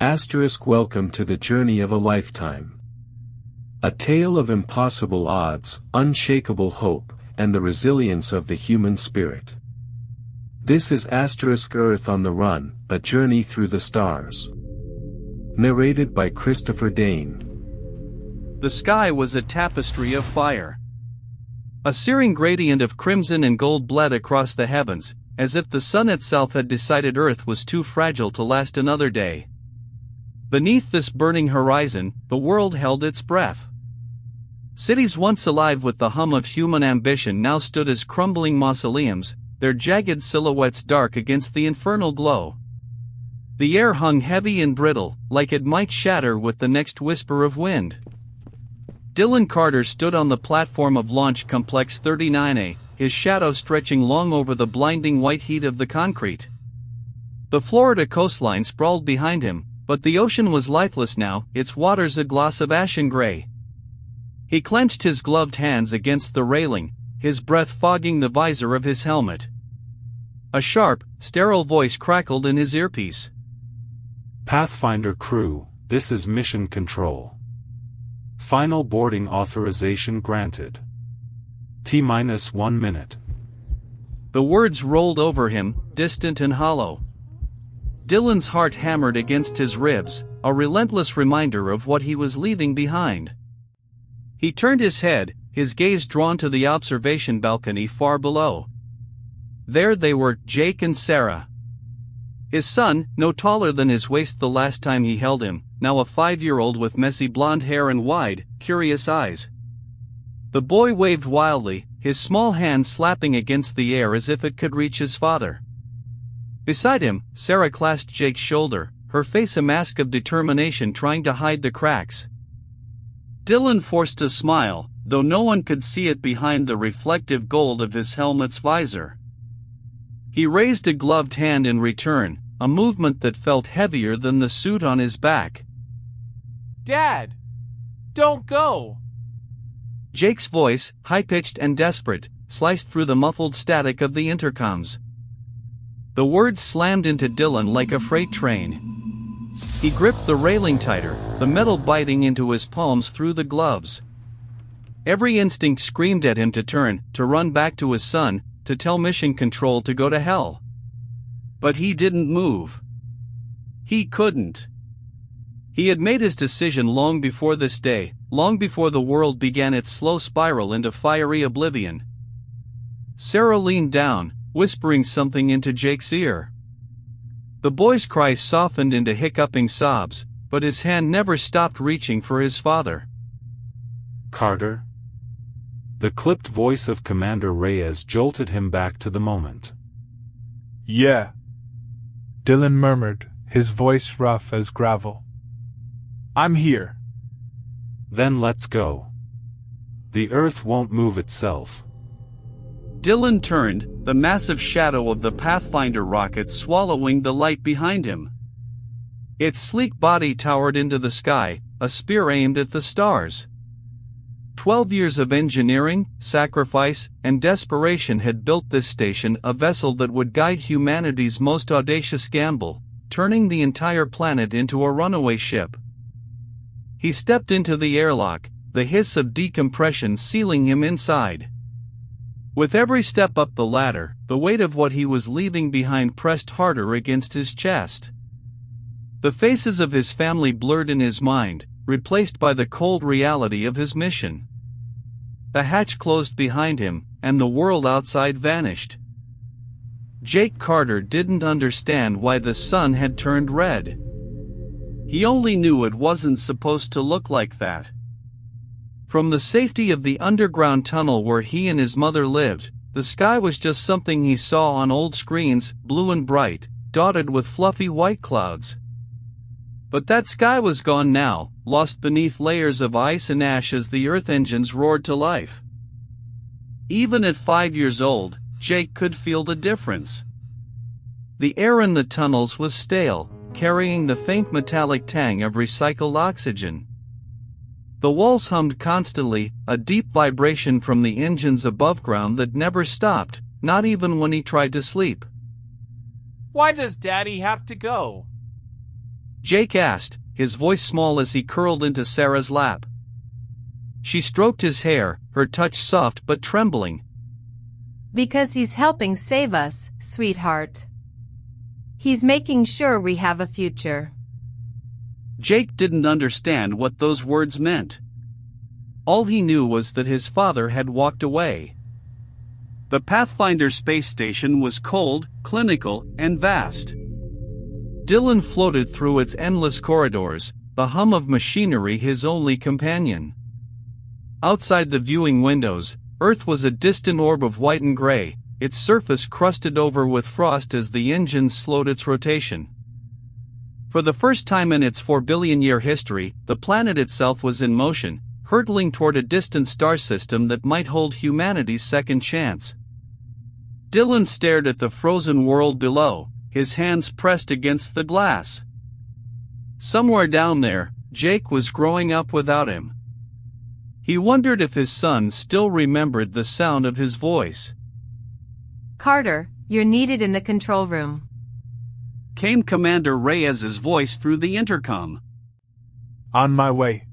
Welcome to the journey of a lifetime. A tale of impossible odds, unshakable hope, and the resilience of the human spirit. This is Earth on the Run, a journey through the stars. Narrated by Christopher Dane. The sky was a tapestry of fire. A searing gradient of crimson and gold bled across the heavens, as if the sun itself had decided Earth was too fragile to last another day. Beneath this burning horizon, the world held its breath. Cities once alive with the hum of human ambition now stood as crumbling mausoleums, their jagged silhouettes dark against the infernal glow. The air hung heavy and brittle, like it might shatter with the next whisper of wind. Dylan Carter stood on the platform of Launch Complex 39A, his shadow stretching long over the blinding white heat of the concrete. The Florida coastline sprawled behind him, but the ocean was lifeless now, its waters a gloss of ashen gray. He clenched his gloved hands against the railing, his breath fogging the visor of his helmet. A sharp, sterile voice crackled in his earpiece. Pathfinder crew, this is Mission Control. Final boarding authorization granted. T-1 minute. The words rolled over him, distant and hollow. Dylan's heart hammered against his ribs, a relentless reminder of what he was leaving behind. He turned his head, his gaze drawn to the observation balcony far below. There they were, Jake and Sarah. His son, no taller than his waist the last time he held him, now a 5-year-old with messy blonde hair and wide, curious eyes. The boy waved wildly, his small hand slapping against the air as if it could reach his father. Beside him, Sarah clasped Jake's shoulder, her face a mask of determination trying to hide the cracks. Dylan forced a smile, though no one could see it behind the reflective gold of his helmet's visor. He raised a gloved hand in return, a movement that felt heavier than the suit on his back. "Dad! Don't go!" Jake's voice, high-pitched and desperate, sliced through the muffled static of the intercoms. The words slammed into Dylan like a freight train. He gripped the railing tighter, the metal biting into his palms through the gloves. Every instinct screamed at him to turn, to run back to his son, to tell Mission Control to go to hell. But he didn't move. He couldn't. He had made his decision long before this day, long before the world began its slow spiral into fiery oblivion. Sarah leaned down, whispering something into Jake's ear. The boy's cries softened into hiccuping sobs, but his hand never stopped reaching for his father. Carter? The clipped voice of Commander Reyes jolted him back to the moment. "Yeah," Dylan murmured, his voice rough as gravel. "I'm here." "Then let's go. The Earth won't move itself." Dylan turned, the massive shadow of the Pathfinder rocket swallowing the light behind him. Its sleek body towered into the sky, a spear aimed at the stars. 12 years of engineering, sacrifice, and desperation had built this station, a vessel that would guide humanity's most audacious gamble, turning the entire planet into a runaway ship. He stepped into the airlock, the hiss of decompression sealing him inside. With every step up the ladder, the weight of what he was leaving behind pressed harder against his chest. The faces of his family blurred in his mind, replaced by the cold reality of his mission. The hatch closed behind him, and the world outside vanished. Jake Carter didn't understand why the sun had turned red. He only knew it wasn't supposed to look like that. From the safety of the underground tunnel where he and his mother lived, the sky was just something he saw on old screens, blue and bright, dotted with fluffy white clouds. But that sky was gone now, lost beneath layers of ice and ash as the Earth engines roared to life. Even at 5 years old, Jake could feel the difference. The air in the tunnels was stale, carrying the faint metallic tang of recycled oxygen. The walls hummed constantly, a deep vibration from the engines above ground that never stopped, not even when he tried to sleep. "Why does Daddy have to go?" Jake asked, his voice small as he curled into Sarah's lap. She stroked his hair, her touch soft but trembling. Because he's helping save us, sweetheart. He's making sure we have a future. Jake didn't understand what those words meant. All he knew was that his father had walked away. The Pathfinder space station was cold, clinical, and vast. Dylan floated through its endless corridors, the hum of machinery his only companion. Outside the viewing windows, Earth was a distant orb of white and gray, its surface crusted over with frost as the engines slowed its rotation. For the first time in its 4-billion-year history, the planet itself was in motion, hurtling toward a distant star system that might hold humanity's second chance. Dylan stared at the frozen world below, his hands pressed against the glass. Somewhere down there, Jake was growing up without him. He wondered if his son still remembered the sound of his voice. Carter, you're needed in the control room. Came Commander Reyes's voice through the intercom. On my way.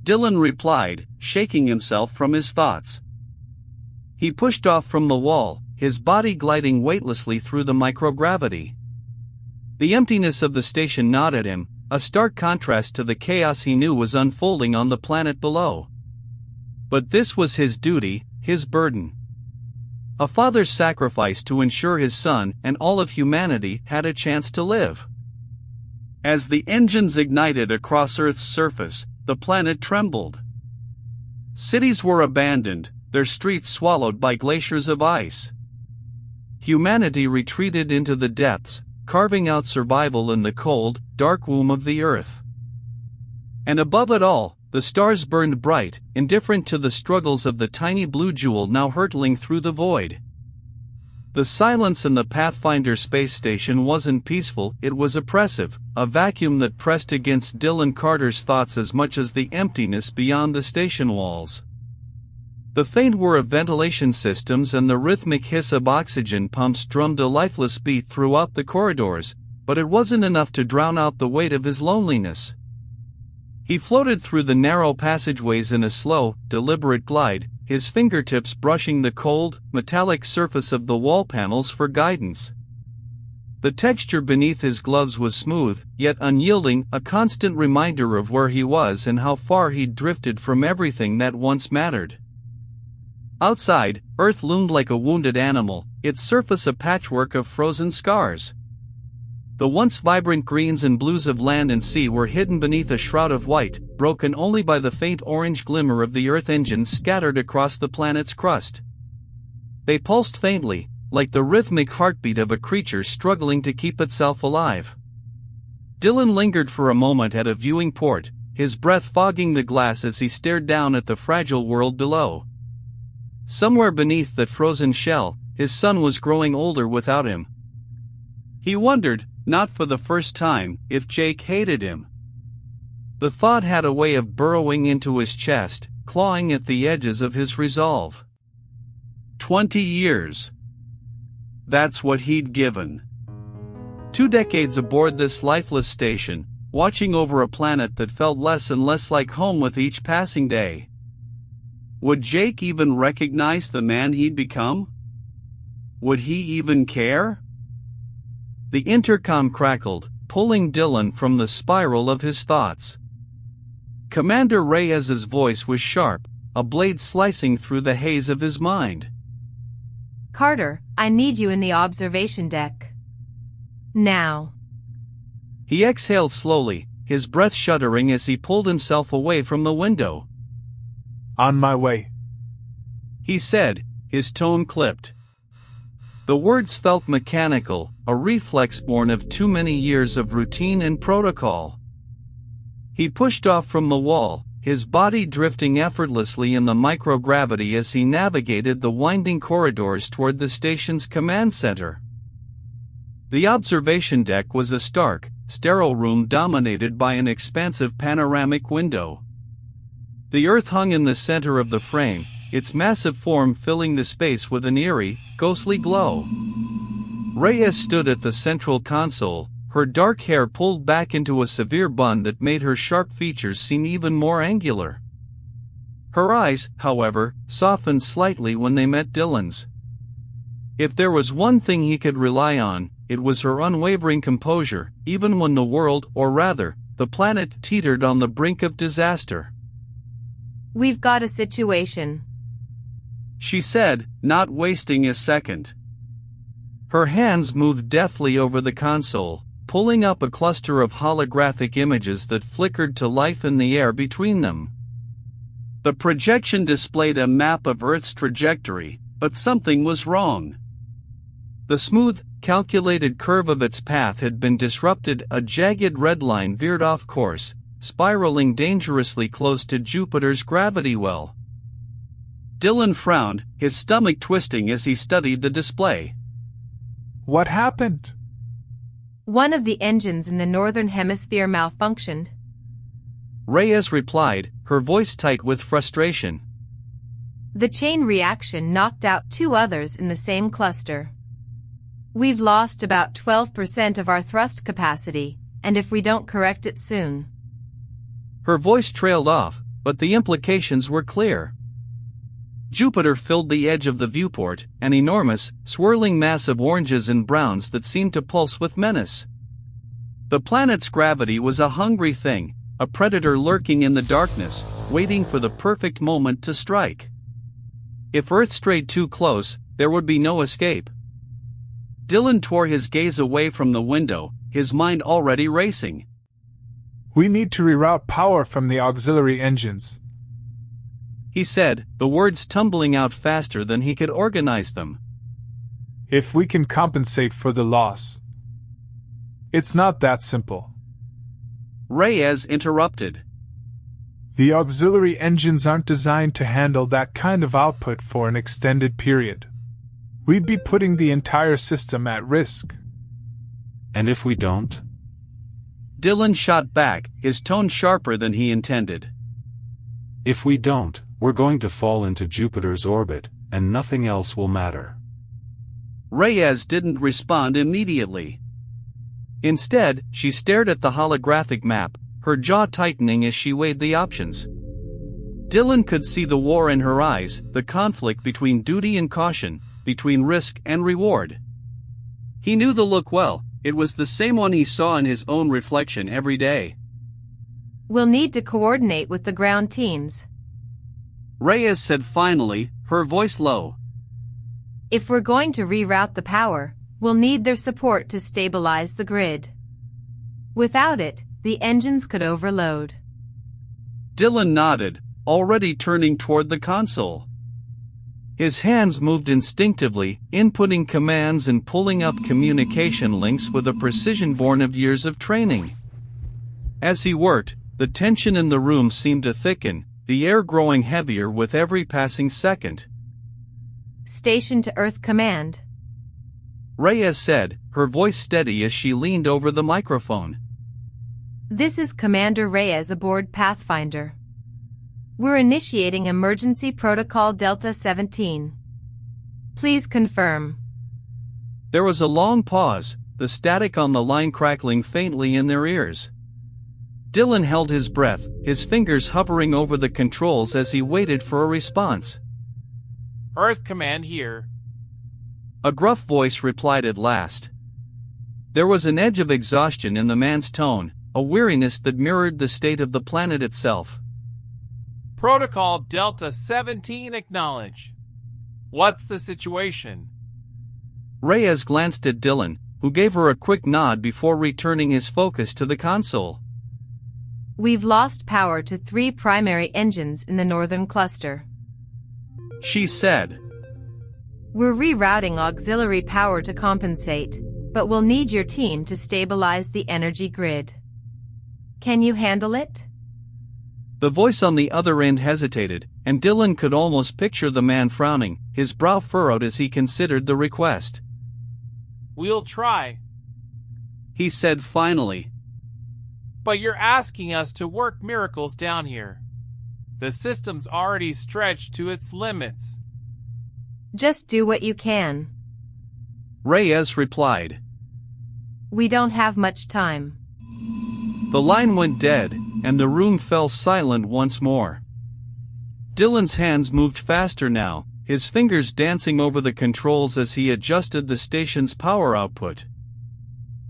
Dylan replied, shaking himself from his thoughts. He pushed off from the wall, his body gliding weightlessly through the microgravity. The emptiness of the station gnawed at him, a stark contrast to the chaos he knew was unfolding on the planet below. But this was his duty, his burden. A father's sacrifice to ensure his son and all of humanity had a chance to live. As the engines ignited across Earth's surface, the planet trembled. Cities were abandoned, their streets swallowed by glaciers of ice. Humanity retreated into the depths, carving out survival in the cold, dark womb of the Earth. And above it all, the stars burned bright, indifferent to the struggles of the tiny blue jewel now hurtling through the void. The silence in the Pathfinder space station wasn't peaceful, it was oppressive, a vacuum that pressed against Dylan Carter's thoughts as much as the emptiness beyond the station walls. The faint whir of ventilation systems and the rhythmic hiss of oxygen pumps drummed a lifeless beat throughout the corridors, but it wasn't enough to drown out the weight of his loneliness. He floated through the narrow passageways in a slow, deliberate glide, his fingertips brushing the cold, metallic surface of the wall panels for guidance. The texture beneath his gloves was smooth, yet unyielding, a constant reminder of where he was and how far he'd drifted from everything that once mattered. Outside, Earth loomed like a wounded animal, its surface a patchwork of frozen scars. The once vibrant greens and blues of land and sea were hidden beneath a shroud of white, broken only by the faint orange glimmer of the Earth engines scattered across the planet's crust. They pulsed faintly, like the rhythmic heartbeat of a creature struggling to keep itself alive. Dylan lingered for a moment at a viewing port, his breath fogging the glass as he stared down at the fragile world below. Somewhere beneath that frozen shell, his son was growing older without him. He wondered, not for the first time, if Jake hated him. The thought had a way of burrowing into his chest, clawing at the edges of his resolve. 20 years. That's what he'd given. 2 decades aboard this lifeless station, watching over a planet that felt less and less like home with each passing day. Would Jake even recognize the man he'd become? Would he even care? The intercom crackled, pulling Dylan from the spiral of his thoughts. Commander Reyes's voice was sharp, a blade slicing through the haze of his mind. Carter, I need you in the observation deck. Now. He exhaled slowly, his breath shuddering as he pulled himself away from the window. On my way. He said, his tone clipped. The words felt mechanical, a reflex born of too many years of routine and protocol. He pushed off from the wall, his body drifting effortlessly in the microgravity as he navigated the winding corridors toward the station's command center. The observation deck was a stark, sterile room dominated by an expansive panoramic window. The Earth hung in the center of the frame, its massive form filling the space with an eerie, ghostly glow. Reyes stood at the central console, her dark hair pulled back into a severe bun that made her sharp features seem even more angular. Her eyes, however, softened slightly when they met Dylan's. If there was one thing he could rely on, it was her unwavering composure, even when the world, or rather, the planet, teetered on the brink of disaster. We've got a situation, she said, not wasting a second. Her hands moved deftly over the console, pulling up a cluster of holographic images that flickered to life in the air between them. The projection displayed a map of Earth's trajectory, but something was wrong. The smooth, calculated curve of its path had been disrupted, a jagged red line veered off course, spiraling dangerously close to Jupiter's gravity well. Dylan frowned, his stomach twisting as he studied the display. What happened? One of the engines in the northern hemisphere malfunctioned, Reyes replied, her voice tight with frustration. The chain reaction knocked out 2 others in the same cluster. We've lost about 12% of our thrust capacity, and if we don't correct it soon. Her voice trailed off, but the implications were clear. Jupiter filled the edge of the viewport, an enormous, swirling mass of oranges and browns that seemed to pulse with menace. The planet's gravity was a hungry thing, a predator lurking in the darkness, waiting for the perfect moment to strike. If Earth strayed too close, there would be no escape. Dylan tore his gaze away from the window, his mind already racing. We need to reroute power from the auxiliary engines, he said, the words tumbling out faster than he could organize them. if we can compensate for the loss. It's not that simple. Reyes interrupted. The auxiliary engines aren't designed to handle that kind of output for an extended period. We'd be putting the entire system at risk. And if we don't? Dylan shot back, his tone sharper than he intended. If we don't, we're going to fall into Jupiter's orbit, and nothing else will matter. Reyes didn't respond immediately. Instead, she stared at the holographic map, her jaw tightening as she weighed the options. Dylan could see the war in her eyes, the conflict between duty and caution, between risk and reward. He knew the look well, it was the same one he saw in his own reflection every day. We'll need to coordinate with the ground teams. Reyes said finally, her voice low. If we're going to reroute the power, we'll need their support to stabilize the grid. Without it, the engines could overload. Dylan nodded, already turning toward the console. His hands moved instinctively, inputting commands and pulling up communication links with a precision born of years of training. As he worked, the tension in the room seemed to thicken, the air growing heavier with every passing second. Station to Earth Command, Reyes said, her voice steady as she leaned over the microphone. This is Commander Reyes aboard Pathfinder. We're initiating Emergency Protocol Delta 17. Please confirm. There was a long pause, the static on the line crackling faintly in their ears. Dylan held his breath, his fingers hovering over the controls as he waited for a response. Earth Command here. A gruff voice replied at last. There was an edge of exhaustion in the man's tone, a weariness that mirrored the state of the planet itself. Protocol Delta 17 acknowledge. What's the situation? Reyes glanced at Dylan, who gave her a quick nod before returning his focus to the console. We've lost power to 3 primary engines in the northern cluster. She said. We're rerouting auxiliary power to compensate, but we'll need your team to stabilize the energy grid. Can you handle it? The voice on the other end hesitated, and Dylan could almost picture the man frowning, his brow furrowed as he considered the request. We'll try. He said finally. But you're asking us to work miracles down here. The system's already stretched to its limits. Just do what you can. Reyes replied. We don't have much time. The line went dead, and the room fell silent once more. Dylan's hands moved faster now, his fingers dancing over the controls as he adjusted the station's power output.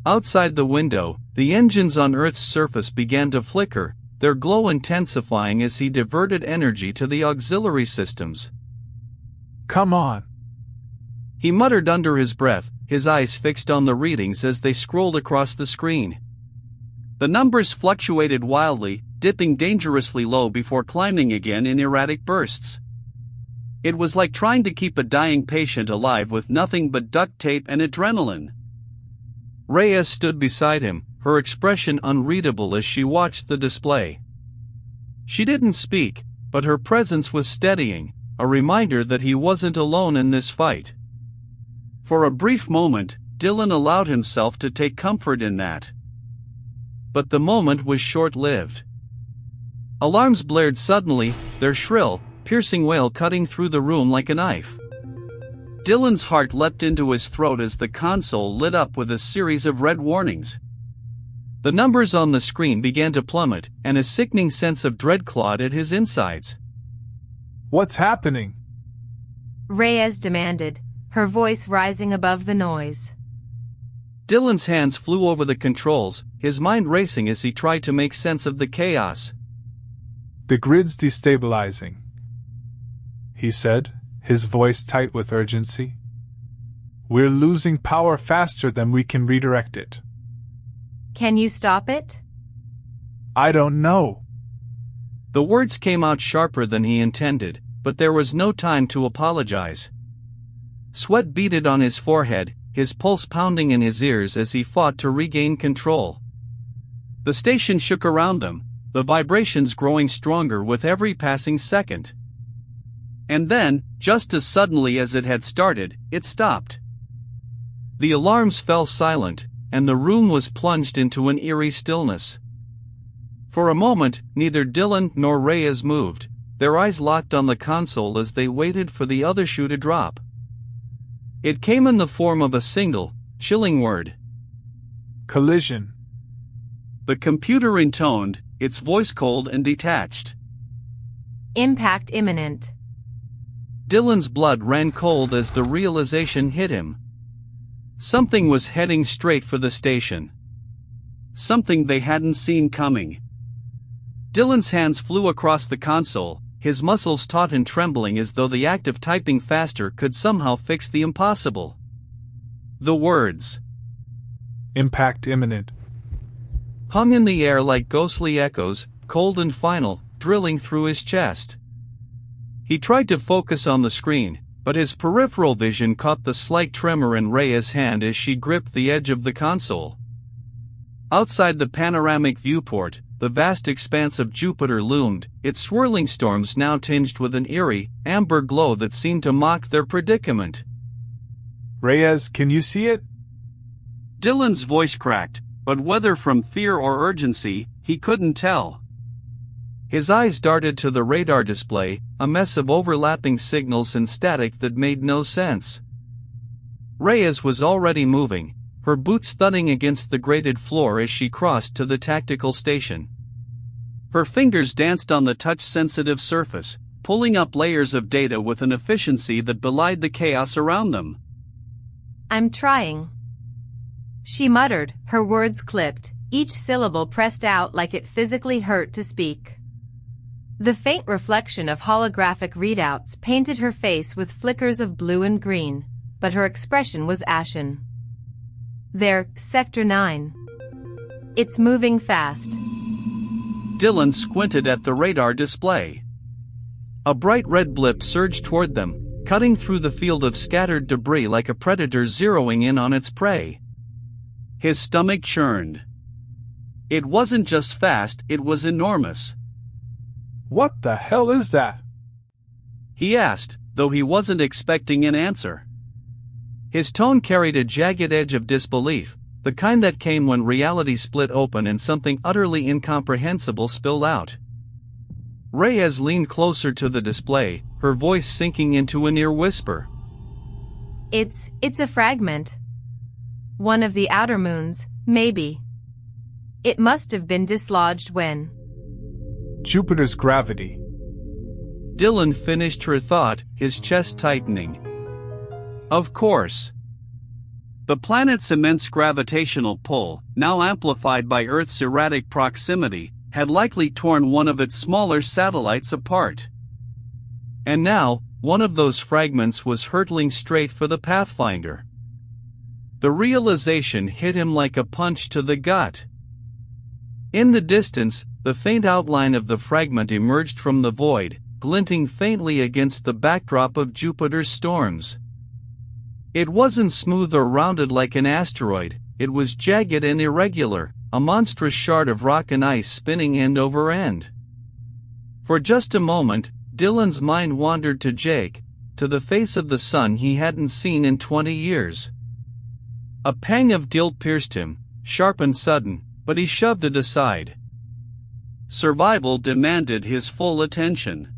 Outside the window, the engines on Earth's surface began to flicker, their glow intensifying as he diverted energy to the auxiliary systems. Come on. He muttered under his breath, his eyes fixed on the readings as they scrolled across the screen. The numbers fluctuated wildly, dipping dangerously low before climbing again in erratic bursts. It was like trying to keep a dying patient alive with nothing but duct tape and adrenaline. Reyes stood beside him, her expression unreadable as she watched the display. She didn't speak, but her presence was steadying, a reminder that he wasn't alone in this fight. For a brief moment, Dylan allowed himself to take comfort in that. But the moment was short-lived. Alarms blared suddenly, their shrill, piercing wail cutting through the room like a knife. Dylan's heart leapt into his throat as the console lit up with a series of red warnings. The numbers on the screen began to plummet, and a sickening sense of dread clawed at his insides. What's happening? Reyes demanded, her voice rising above the noise. Dylan's hands flew over the controls, his mind racing as he tried to make sense of the chaos. The grid's destabilizing, he said, his voice tight with urgency. We're losing power faster than we can redirect it. Can you stop it? I don't know. The words came out sharper than he intended, but there was no time to apologize. Sweat beaded on his forehead, his pulse pounding in his ears as he fought to regain control. The station shook around them, the vibrations growing stronger with every passing second. And then, just as suddenly as it had started, it stopped. The alarms fell silent, and the room was plunged into an eerie stillness. For a moment, neither Dylan nor Reyes moved, their eyes locked on the console as they waited for the other shoe to drop. It came in the form of a single, chilling word. Collision. The computer intoned, its voice cold and detached. Impact imminent. Dylan's blood ran cold as the realization hit him. Something was heading straight for the station. Something they hadn't seen coming. Dylan's hands flew across the console, his muscles taut and trembling as though the act of typing faster could somehow fix the impossible. The words, Impact imminent, hung in the air like ghostly echoes, cold and final, drilling through his chest. He tried to focus on the screen, but his peripheral vision caught the slight tremor in Rhea's hand as she gripped the edge of the console. Outside the panoramic viewport, the vast expanse of Jupiter loomed, its swirling storms now tinged with an eerie, amber glow that seemed to mock their predicament. Reyes, can you see it? Dylan's voice cracked, but whether from fear or urgency, he couldn't tell. His eyes darted to the radar display, a mess of overlapping signals and static that made no sense. Reyes was already moving, her boots thudding against the grated floor as she crossed to the tactical station. Her fingers danced on the touch-sensitive surface, pulling up layers of data with an efficiency that belied the chaos around them. I'm trying. She muttered, her words clipped, each syllable pressed out like it physically hurt to speak. The faint reflection of holographic readouts painted her face with flickers of blue and green, but her expression was ashen. There, Sector 9. It's moving fast. Dylan squinted at the radar display. A bright red blip surged toward them, cutting through the field of scattered debris like a predator zeroing in on its prey. His stomach churned. It wasn't just fast, it was enormous. What the hell is that? He asked, though he wasn't expecting an answer. His tone carried a jagged edge of disbelief, the kind that came when reality split open and something utterly incomprehensible spilled out. Reyes leaned closer to the display, her voice sinking into a near whisper. It's a fragment. One of the outer moons, Maybe. It must have been dislodged when. Jupiter's gravity. Dylan finished her thought, his chest tightening. Of course. The planet's immense gravitational pull, now amplified by Earth's erratic proximity, had likely torn one of its smaller satellites apart. And now, one of those fragments was hurtling straight for the Pathfinder. The realization hit him like a punch to the gut. In the distance, the faint outline of the fragment emerged from the void, glinting faintly against the backdrop of Jupiter's storms. It wasn't smooth or rounded like an asteroid, it was jagged and irregular, a monstrous shard of rock and ice spinning end over end. For just a moment, Dylan's mind wandered to Jake, to the face of the sun he hadn't seen in 20 years. A pang of guilt pierced him, sharp and sudden, but he shoved it aside. Survival demanded his full attention.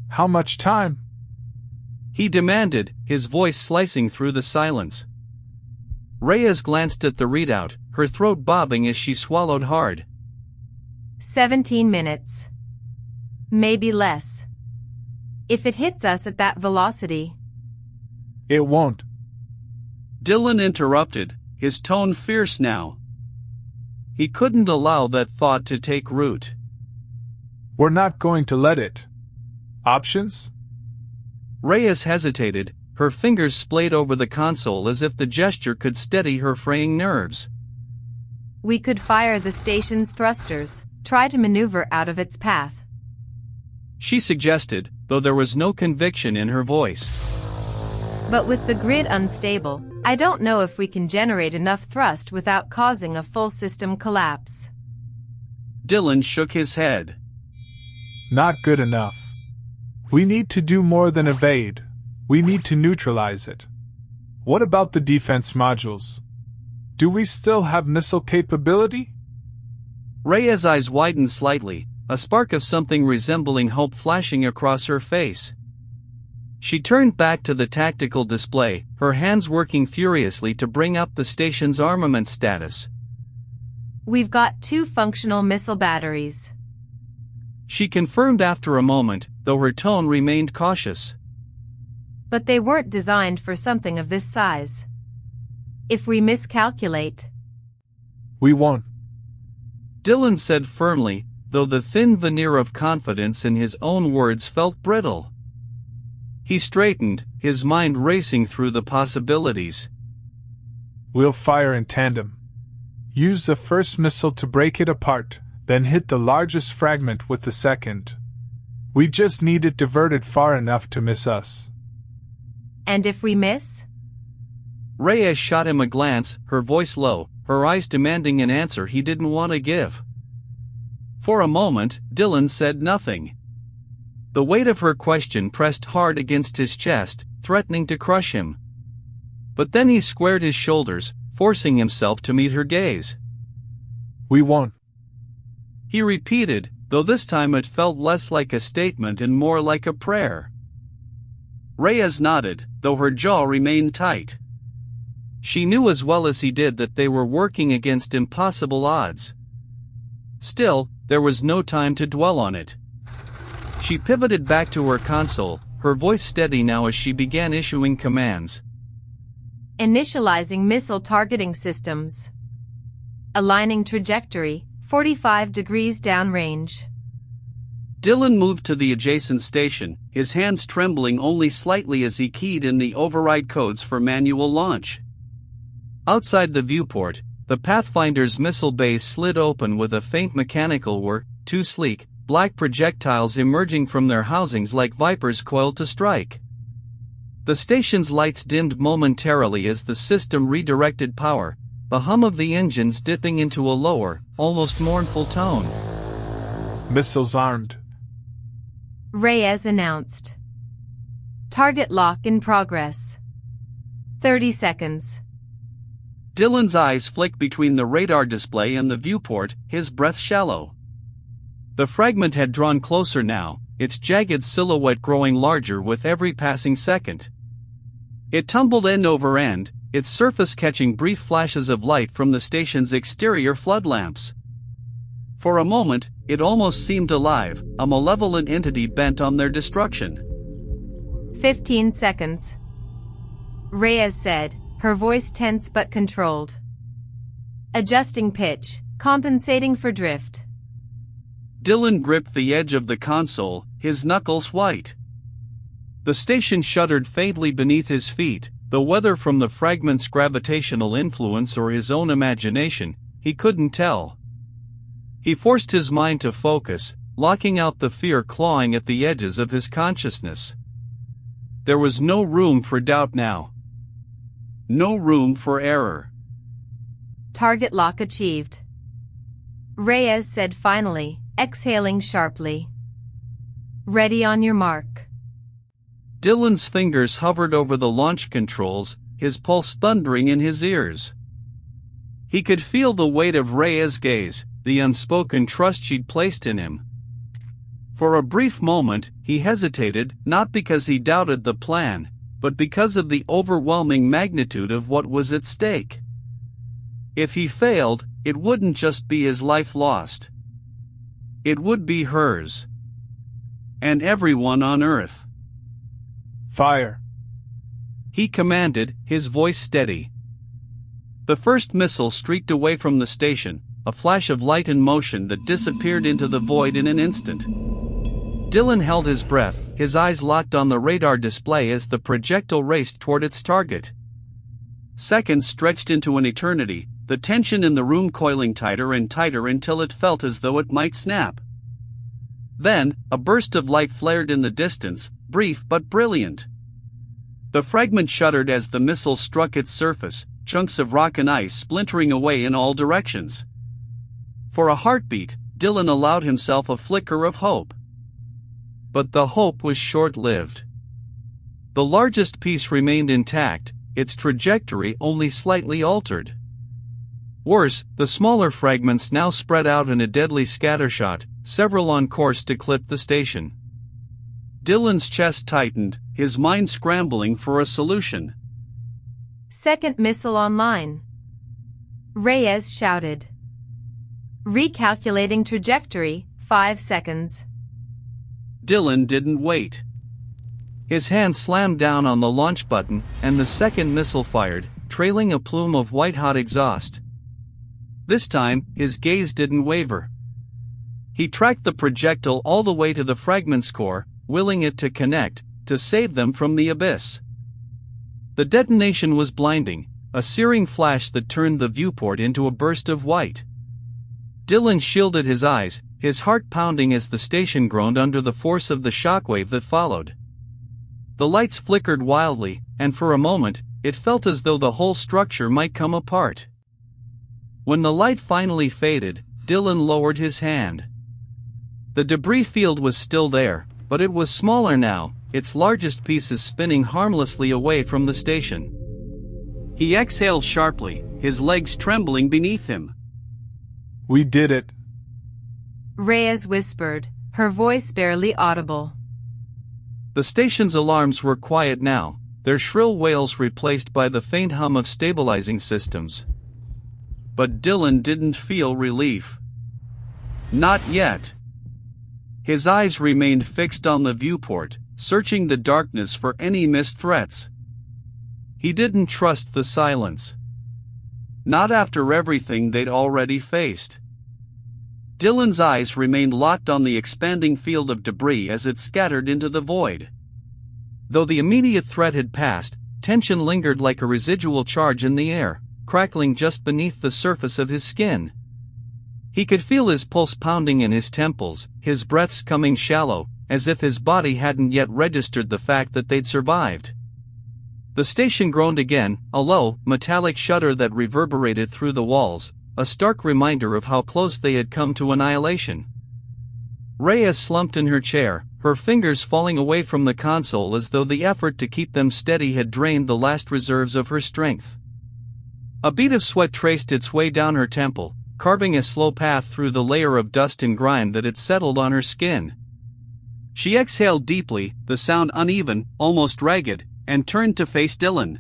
How much time? He demanded, his voice slicing through the silence. Reyes glanced at the readout, her throat bobbing as she swallowed hard. 17 minutes. Maybe less. If it hits us at that velocity. It won't. Dylan interrupted, his tone fierce now. He couldn't allow that thought to take root. We're not going to let it. Options? Reyes hesitated, her fingers splayed over the console as if the gesture could steady her fraying nerves. We could fire the station's thrusters, try to maneuver out of its path. She suggested, though there was no conviction in her voice. But with the grid unstable, I don't know if we can generate enough thrust without causing a full system collapse. Dylan shook his head. Not good enough. We need to do more than evade. We need to neutralize it. What about the defense modules? Do we still have missile capability? Reyes' eyes widened slightly, a spark of something resembling hope flashing across her face. She turned back to the tactical display, her hands working furiously to bring up the station's armament status. We've got 2 functional missile batteries. She confirmed after a moment, though her tone remained cautious. But they weren't designed for something of this size. If we miscalculate, we won't. Dylan said firmly, though the thin veneer of confidence in his own words felt brittle. He straightened, his mind racing through the possibilities. We'll fire in tandem. Use the first missile to break it apart, then hit the largest fragment with the second. We just need it diverted far enough to miss us. And if we miss? Reyes shot him a glance, her voice low, her eyes demanding an answer he didn't want to give. For a moment, Dylan said nothing. The weight of her question pressed hard against his chest, threatening to crush him. But then he squared his shoulders, forcing himself to meet her gaze. We won't. He repeated, though this time it felt less like a statement and more like a prayer. Reyes nodded, though her jaw remained tight. She knew as well as he did that they were working against impossible odds. Still, there was no time to dwell on it. She pivoted back to her console, her voice steady now as she began issuing commands. Initializing missile targeting systems. Aligning trajectory, 45 degrees downrange. Dylan moved to the adjacent station, his hands trembling only slightly as he keyed in the override codes for manual launch. Outside the viewport, the Pathfinder's missile base slid open with a faint mechanical whir, 2 sleek, black projectiles emerging from their housings like vipers coiled to strike. The station's lights dimmed momentarily as the system redirected power, the hum of the engines dipping into a lower, almost mournful tone. Missiles armed, Reyes announced. Target lock in progress. 30 seconds. Dylan's eyes flicked between the radar display and the viewport, his breath shallow. The fragment had drawn closer now, its jagged silhouette growing larger with every passing second. It tumbled end over end, its surface catching brief flashes of light from the station's exterior flood lamps. For a moment, it almost seemed alive, a malevolent entity bent on their destruction. 15 seconds. Reyes said, her voice tense but controlled. Adjusting pitch, compensating for drift. Dylan gripped the edge of the console, his knuckles white. The station shuddered faintly beneath his feet, though whether from the fragment's gravitational influence or his own imagination, he couldn't tell. He forced his mind to focus, locking out the fear clawing at the edges of his consciousness. There was no room for doubt now. No room for error. Target lock achieved. Reyes said finally, exhaling sharply. Ready on your mark. Dylan's fingers hovered over the launch controls, his pulse thundering in his ears. He could feel the weight of Reyes' gaze, the unspoken trust she'd placed in him. For a brief moment, he hesitated, not because he doubted the plan, but because of the overwhelming magnitude of what was at stake. If he failed, it wouldn't just be his life lost. It would be hers. And everyone on Earth. Fire! He commanded, his voice steady. The first missile streaked away from the station, a flash of light and motion that disappeared into the void in an instant. Dylan held his breath, his eyes locked on the radar display as the projectile raced toward its target. Seconds stretched into an eternity, the tension in the room coiling tighter and tighter until it felt as though it might snap. Then, a burst of light flared in the distance, brief but brilliant. The fragment shuddered as the missile struck its surface, chunks of rock and ice splintering away in all directions. For a heartbeat, Dylan allowed himself a flicker of hope. But the hope was short-lived. The largest piece remained intact, its trajectory only slightly altered. Worse, the smaller fragments now spread out in a deadly scattershot, several on course to clip the station. Dylan's chest tightened, his mind scrambling for a solution. Second missile online. Reyes shouted. Recalculating trajectory, 5 seconds. Dylan didn't wait. His hand slammed down on the launch button, and the second missile fired, trailing a plume of white-hot exhaust. This time, his gaze didn't waver. He tracked the projectile all the way to the fragment's core, willing it to connect, to save them from the abyss. The detonation was blinding, a searing flash that turned the viewport into a burst of white. Dylan shielded his eyes, his heart pounding as the station groaned under the force of the shockwave that followed. The lights flickered wildly, and for a moment, it felt as though the whole structure might come apart. When the light finally faded, Dylan lowered his hand. The debris field was still there, but it was smaller now, its largest pieces spinning harmlessly away from the station. He exhaled sharply, his legs trembling beneath him. We did it. Reyes whispered, her voice barely audible. The station's alarms were quiet now, their shrill wails replaced by the faint hum of stabilizing systems. But Dylan didn't feel relief. Not yet. His eyes remained fixed on the viewport, searching the darkness for any missed threats. He didn't trust the silence. Not after everything they'd already faced. Dylan's eyes remained locked on the expanding field of debris as it scattered into the void. Though the immediate threat had passed, tension lingered like a residual charge in the air, crackling just beneath the surface of his skin. He could feel his pulse pounding in his temples, his breaths coming shallow, as if his body hadn't yet registered the fact that they'd survived. The station groaned again, a low, metallic shudder that reverberated through the walls, a stark reminder of how close they had come to annihilation. Reyes slumped in her chair, her fingers falling away from the console as though the effort to keep them steady had drained the last reserves of her strength. A bead of sweat traced its way down her temple, carving a slow path through the layer of dust and grime that had settled on her skin. She exhaled deeply, the sound uneven, almost ragged, and turned to face Dylan.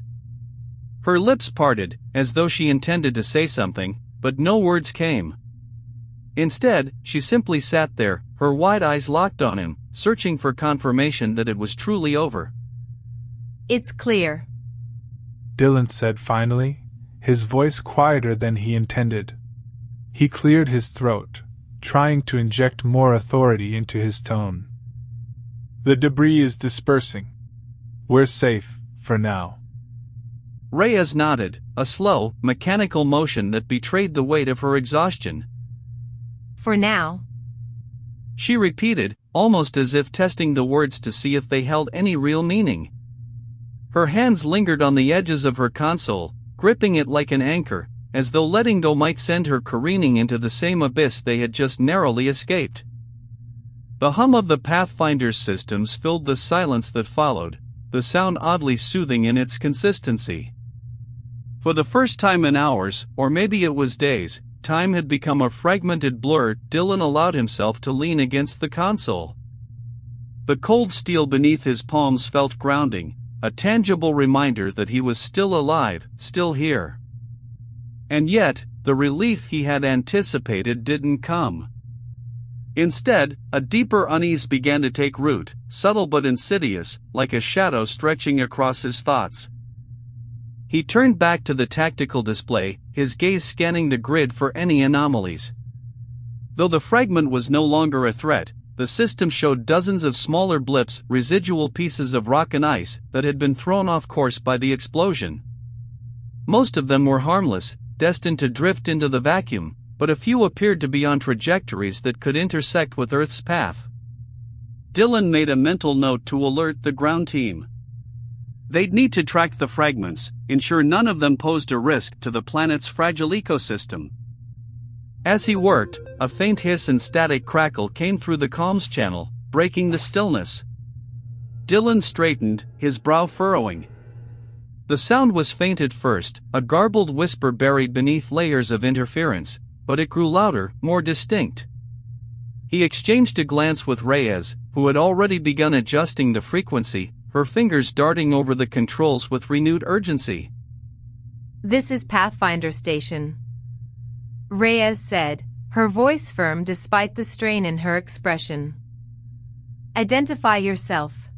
Her lips parted, as though she intended to say something, but no words came. Instead, she simply sat there, her wide eyes locked on him, searching for confirmation that it was truly over. It's clear, Dylan said finally, his voice quieter than he intended. He cleared his throat, trying to inject more authority into his tone. The debris is dispersing. We're safe, for now. Reyes nodded, a slow, mechanical motion that betrayed the weight of her exhaustion. For now. She repeated, almost as if testing the words to see if they held any real meaning. Her hands lingered on the edges of her console, gripping it like an anchor, as though letting go might send her careening into the same abyss they had just narrowly escaped. The hum of the Pathfinder's systems filled the silence that followed, the sound oddly soothing in its consistency. For the first time in hours, or maybe it was days, time had become a fragmented blur. Dylan allowed himself to lean against the console. The cold steel beneath his palms felt grounding, a tangible reminder that he was still alive, still here. And yet, the relief he had anticipated didn't come. Instead, a deeper unease began to take root, subtle but insidious, like a shadow stretching across his thoughts. He turned back to the tactical display, his gaze scanning the grid for any anomalies. Though the fragment was no longer a threat, the system showed dozens of smaller blips, residual pieces of rock and ice, that had been thrown off course by the explosion. Most of them were harmless, destined to drift into the vacuum, but a few appeared to be on trajectories that could intersect with Earth's path. Dylan made a mental note to alert the ground team. They'd need to track the fragments, ensure none of them posed a risk to the planet's fragile ecosystem. As he worked, a faint hiss and static crackle came through the comms channel, breaking the stillness. Dylan straightened, his brow furrowing. The sound was faint at first, a garbled whisper buried beneath layers of interference, but it grew louder, more distinct. He exchanged a glance with Reyes, who had already begun adjusting the frequency, her fingers darting over the controls with renewed urgency. This is Pathfinder Station, Reyes said, her voice firm despite the strain in her expression. Identify yourself.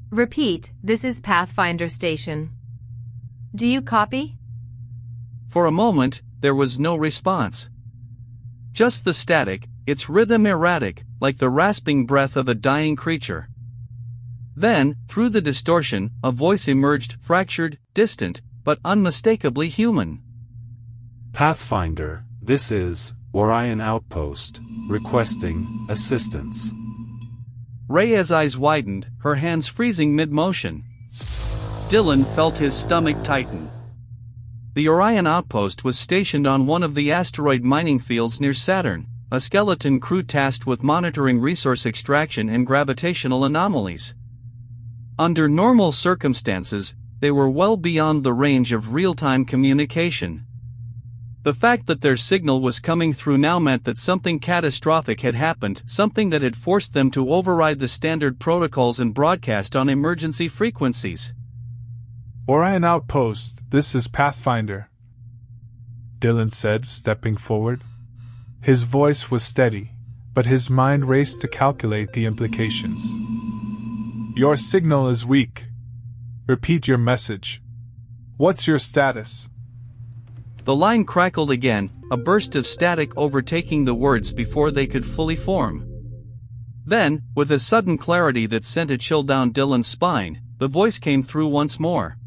Repeat, this is Pathfinder Station. Do you copy? For a moment, there was no response. Just the static, its rhythm erratic, like the rasping breath of a dying creature. Then, through the distortion, a voice emerged, fractured, distant, but unmistakably human. Pathfinder, this is Orion Outpost, requesting assistance. Reyes' eyes widened, her hands freezing mid-motion. Dylan felt his stomach tighten. The Orion Outpost was stationed on one of the asteroid mining fields near Saturn, a skeleton crew tasked with monitoring resource extraction and gravitational anomalies. Under normal circumstances, they were well beyond the range of real-time communication. The fact that their signal was coming through now meant that something catastrophic had happened, something that had forced them to override the standard protocols and broadcast on emergency frequencies. Orion Outpost, this is Pathfinder, Dylan said, stepping forward. His voice was steady, but his mind raced to calculate the implications. Your signal is weak. Repeat your message. What's your status? The line crackled again, a burst of static overtaking the words before they could fully form. Then, with a sudden clarity that sent a chill down Dylan's spine, the voice came through once more.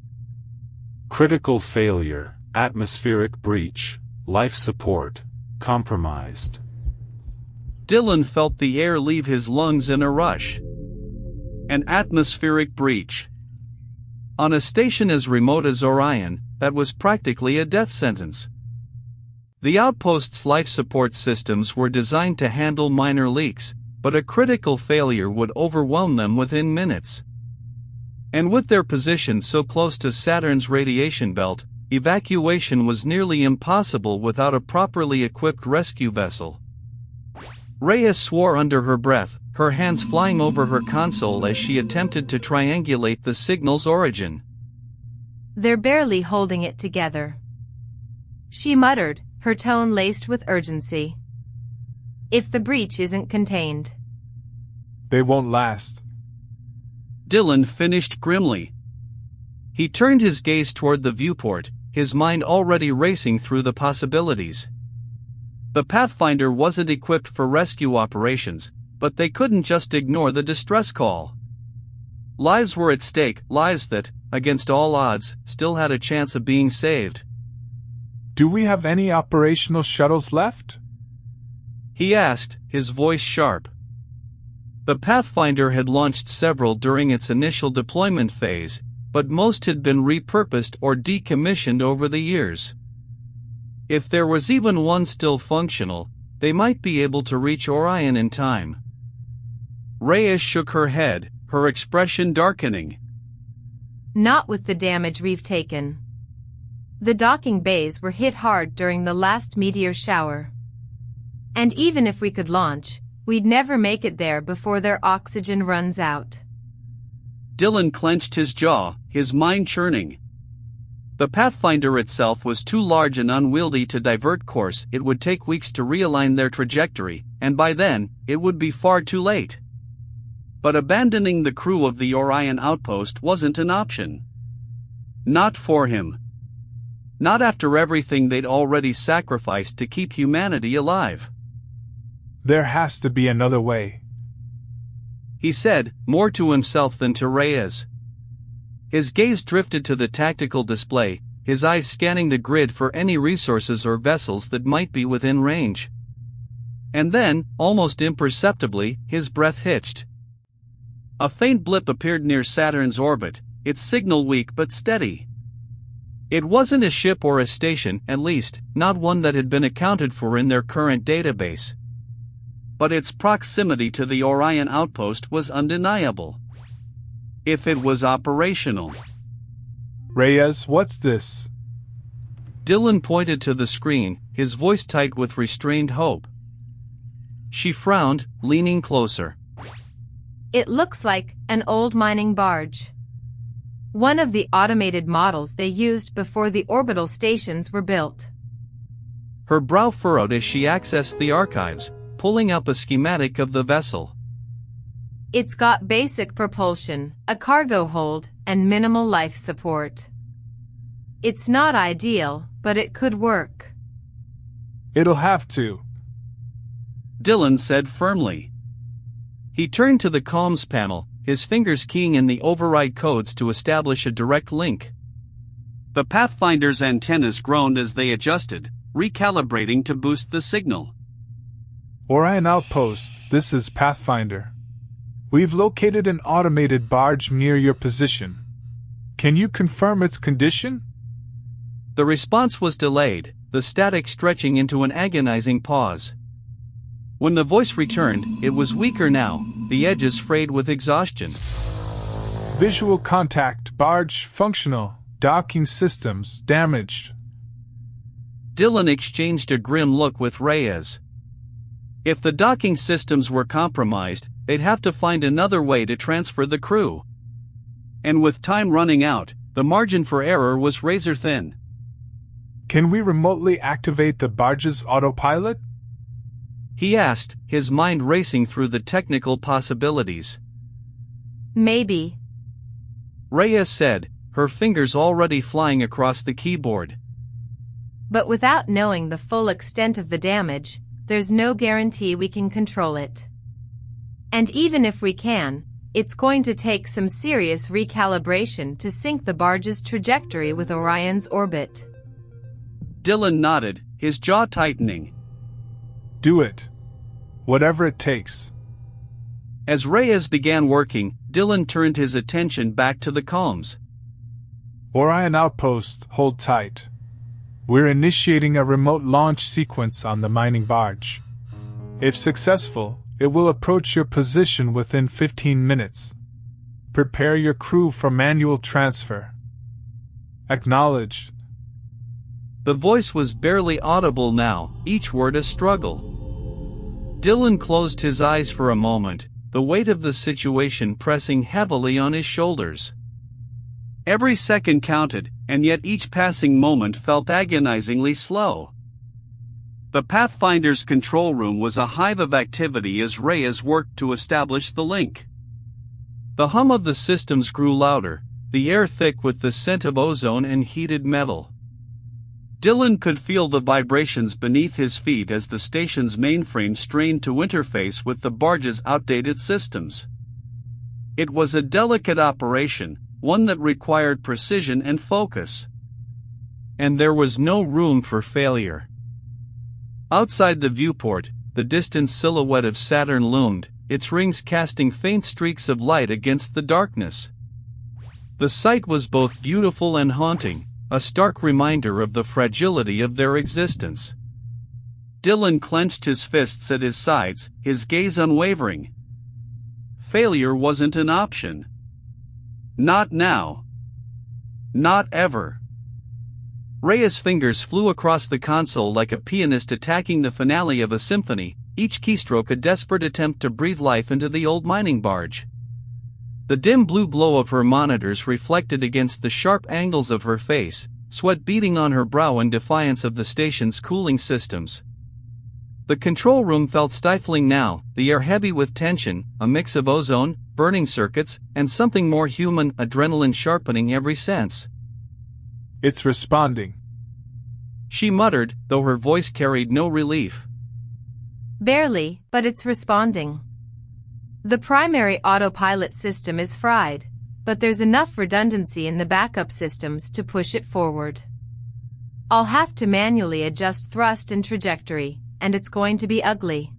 Critical failure, atmospheric breach, life support, compromised. Dylan felt the air leave his lungs in a rush. An atmospheric breach. On a station as remote as Orion, that was practically a death sentence. The outpost's life support systems were designed to handle minor leaks, but a critical failure would overwhelm them within minutes. And with their position so close to Saturn's radiation belt, evacuation was nearly impossible without a properly equipped rescue vessel. Reyes swore under her breath, her hands flying over her console as she attempted to triangulate the signal's origin. They're barely holding it together. She muttered, her tone laced with urgency. If the breach isn't contained, They won't last. Dylan finished grimly. He turned his gaze toward the viewport, his mind already racing through the possibilities. The Pathfinder wasn't equipped for rescue operations, but they couldn't just ignore the distress call. Lives were at stake, lives that, against all odds, still had a chance of being saved. Do we have any operational shuttles left? He asked, his voice sharp. The Pathfinder had launched several during its initial deployment phase, but most had been repurposed or decommissioned over the years. If there was even one still functional, they might be able to reach Orion in time. Reyes shook her head, her expression darkening. not with the damage we've taken. The docking bays were hit hard during the last meteor shower. And even if we could launch, we'd never make it there before their oxygen runs out. Dylan clenched his jaw, his mind churning. The Pathfinder itself was too large and unwieldy to divert course. It would take weeks to realign their trajectory, and by then, it would be far too late. But abandoning the crew of the Orion Outpost wasn't an option. Not for him. Not after everything they'd already sacrificed to keep humanity alive. There has to be another way, He said, more to himself than to Reyes. His gaze drifted to the tactical display, his eyes scanning the grid for any resources or vessels that might be within range. And then, almost imperceptibly, his breath hitched. A faint blip appeared near Saturn's orbit, its signal weak but steady. It wasn't a ship or a station, at least, not one that had been accounted for in their current database. But its proximity to the Orion Outpost was undeniable. If it was operational. Reyes, what's this? Dylan pointed to the screen, his voice tight with restrained hope. She frowned, leaning closer. It looks like an old mining barge. One of the automated models they used before the orbital stations were built. Her brow furrowed as she accessed the archives, pulling up a schematic of the vessel. It's got basic propulsion, a cargo hold, and minimal life support. It's not ideal, but it could work. It'll have to. Dylan said firmly. He turned to the comms panel, his fingers keying in the override codes to establish a direct link. The Pathfinder's antennas groaned as they adjusted, recalibrating to boost the signal. Orion Outpost, this is Pathfinder. We've located an automated barge near your position. Can you confirm its condition? The response was delayed, the static stretching into an agonizing pause. When the voice returned, it was weaker now, the edges frayed with exhaustion. Visual contact, barge functional, docking systems damaged. Dylan exchanged a grim look with Reyes. If the docking systems were compromised, they'd have to find another way to transfer the crew. And with time running out, the margin for error was razor thin. Can we remotely activate the barge's autopilot? He asked, his mind racing through the technical possibilities. Maybe. Reyes said, her fingers already flying across the keyboard. But without knowing the full extent of the damage, there's no guarantee we can control it. And even if we can, it's going to take some serious recalibration to sync the barge's trajectory with Orion's orbit. Dylan nodded, his jaw tightening. Do it. Whatever it takes. As Reyes began working, Dylan turned his attention back to the comms. Orion Outpost, hold tight. We're initiating a remote launch sequence on the mining barge. If successful, it will approach your position within 15 minutes. Prepare your crew for manual transfer. Acknowledged. The voice was barely audible now, each word a struggle. Dylan closed his eyes for a moment, the weight of the situation pressing heavily on his shoulders. Every second counted, and yet each passing moment felt agonizingly slow. The Pathfinder's control room was a hive of activity as Reyes worked to establish the link. The hum of the systems grew louder, the air thick with the scent of ozone and heated metal. Dylan could feel the vibrations beneath his feet as the station's mainframe strained to interface with the barge's outdated systems. It was a delicate operation, one that required precision and focus. And there was no room for failure. Outside the viewport, the distant silhouette of Saturn loomed, its rings casting faint streaks of light against the darkness. The sight was both beautiful and haunting, a stark reminder of the fragility of their existence. Dylan clenched his fists at his sides, his gaze unwavering. Failure wasn't an option. Not now. Not ever. Reyes' fingers flew across the console like a pianist attacking the finale of a symphony, each keystroke a desperate attempt to breathe life into the old mining barge. The dim blue glow of her monitors reflected against the sharp angles of her face, sweat beading on her brow in defiance of the station's cooling systems. The control room felt stifling now, the air heavy with tension, a mix of ozone, burning circuits, and something more human, adrenaline sharpening every sense. It's responding, she muttered, though her voice carried no relief. Barely, but it's responding. The primary autopilot system is fried, but there's enough redundancy in the backup systems to push it forward. I'll have to manually adjust thrust and trajectory, and it's going to be ugly.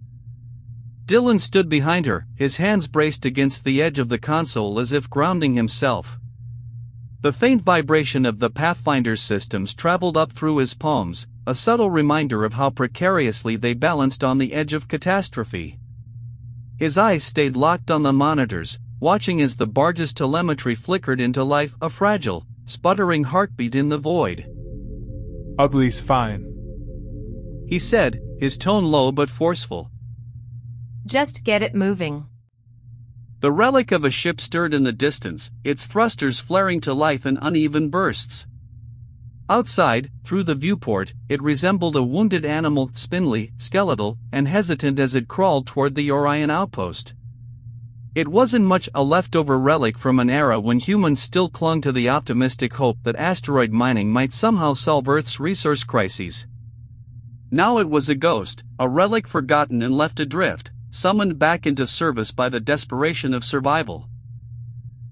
Dylan stood behind her, his hands braced against the edge of the console as if grounding himself. The faint vibration of the Pathfinder's systems traveled up through his palms, a subtle reminder of how precariously they balanced on the edge of catastrophe. His eyes stayed locked on the monitors, watching as the barge's telemetry flickered into life, a fragile, sputtering heartbeat in the void. Ugly's fine, he said, his tone low but forceful. Just get it moving. The relic of a ship stirred in the distance, its thrusters flaring to life in uneven bursts. Outside, through the viewport, it resembled a wounded animal, spindly, skeletal, and hesitant as it crawled toward the Orion outpost. It wasn't much a leftover relic from an era when humans still clung to the optimistic hope that asteroid mining might somehow solve Earth's resource crises. Now it was a ghost, a relic forgotten and left adrift, summoned back into service by the desperation of survival.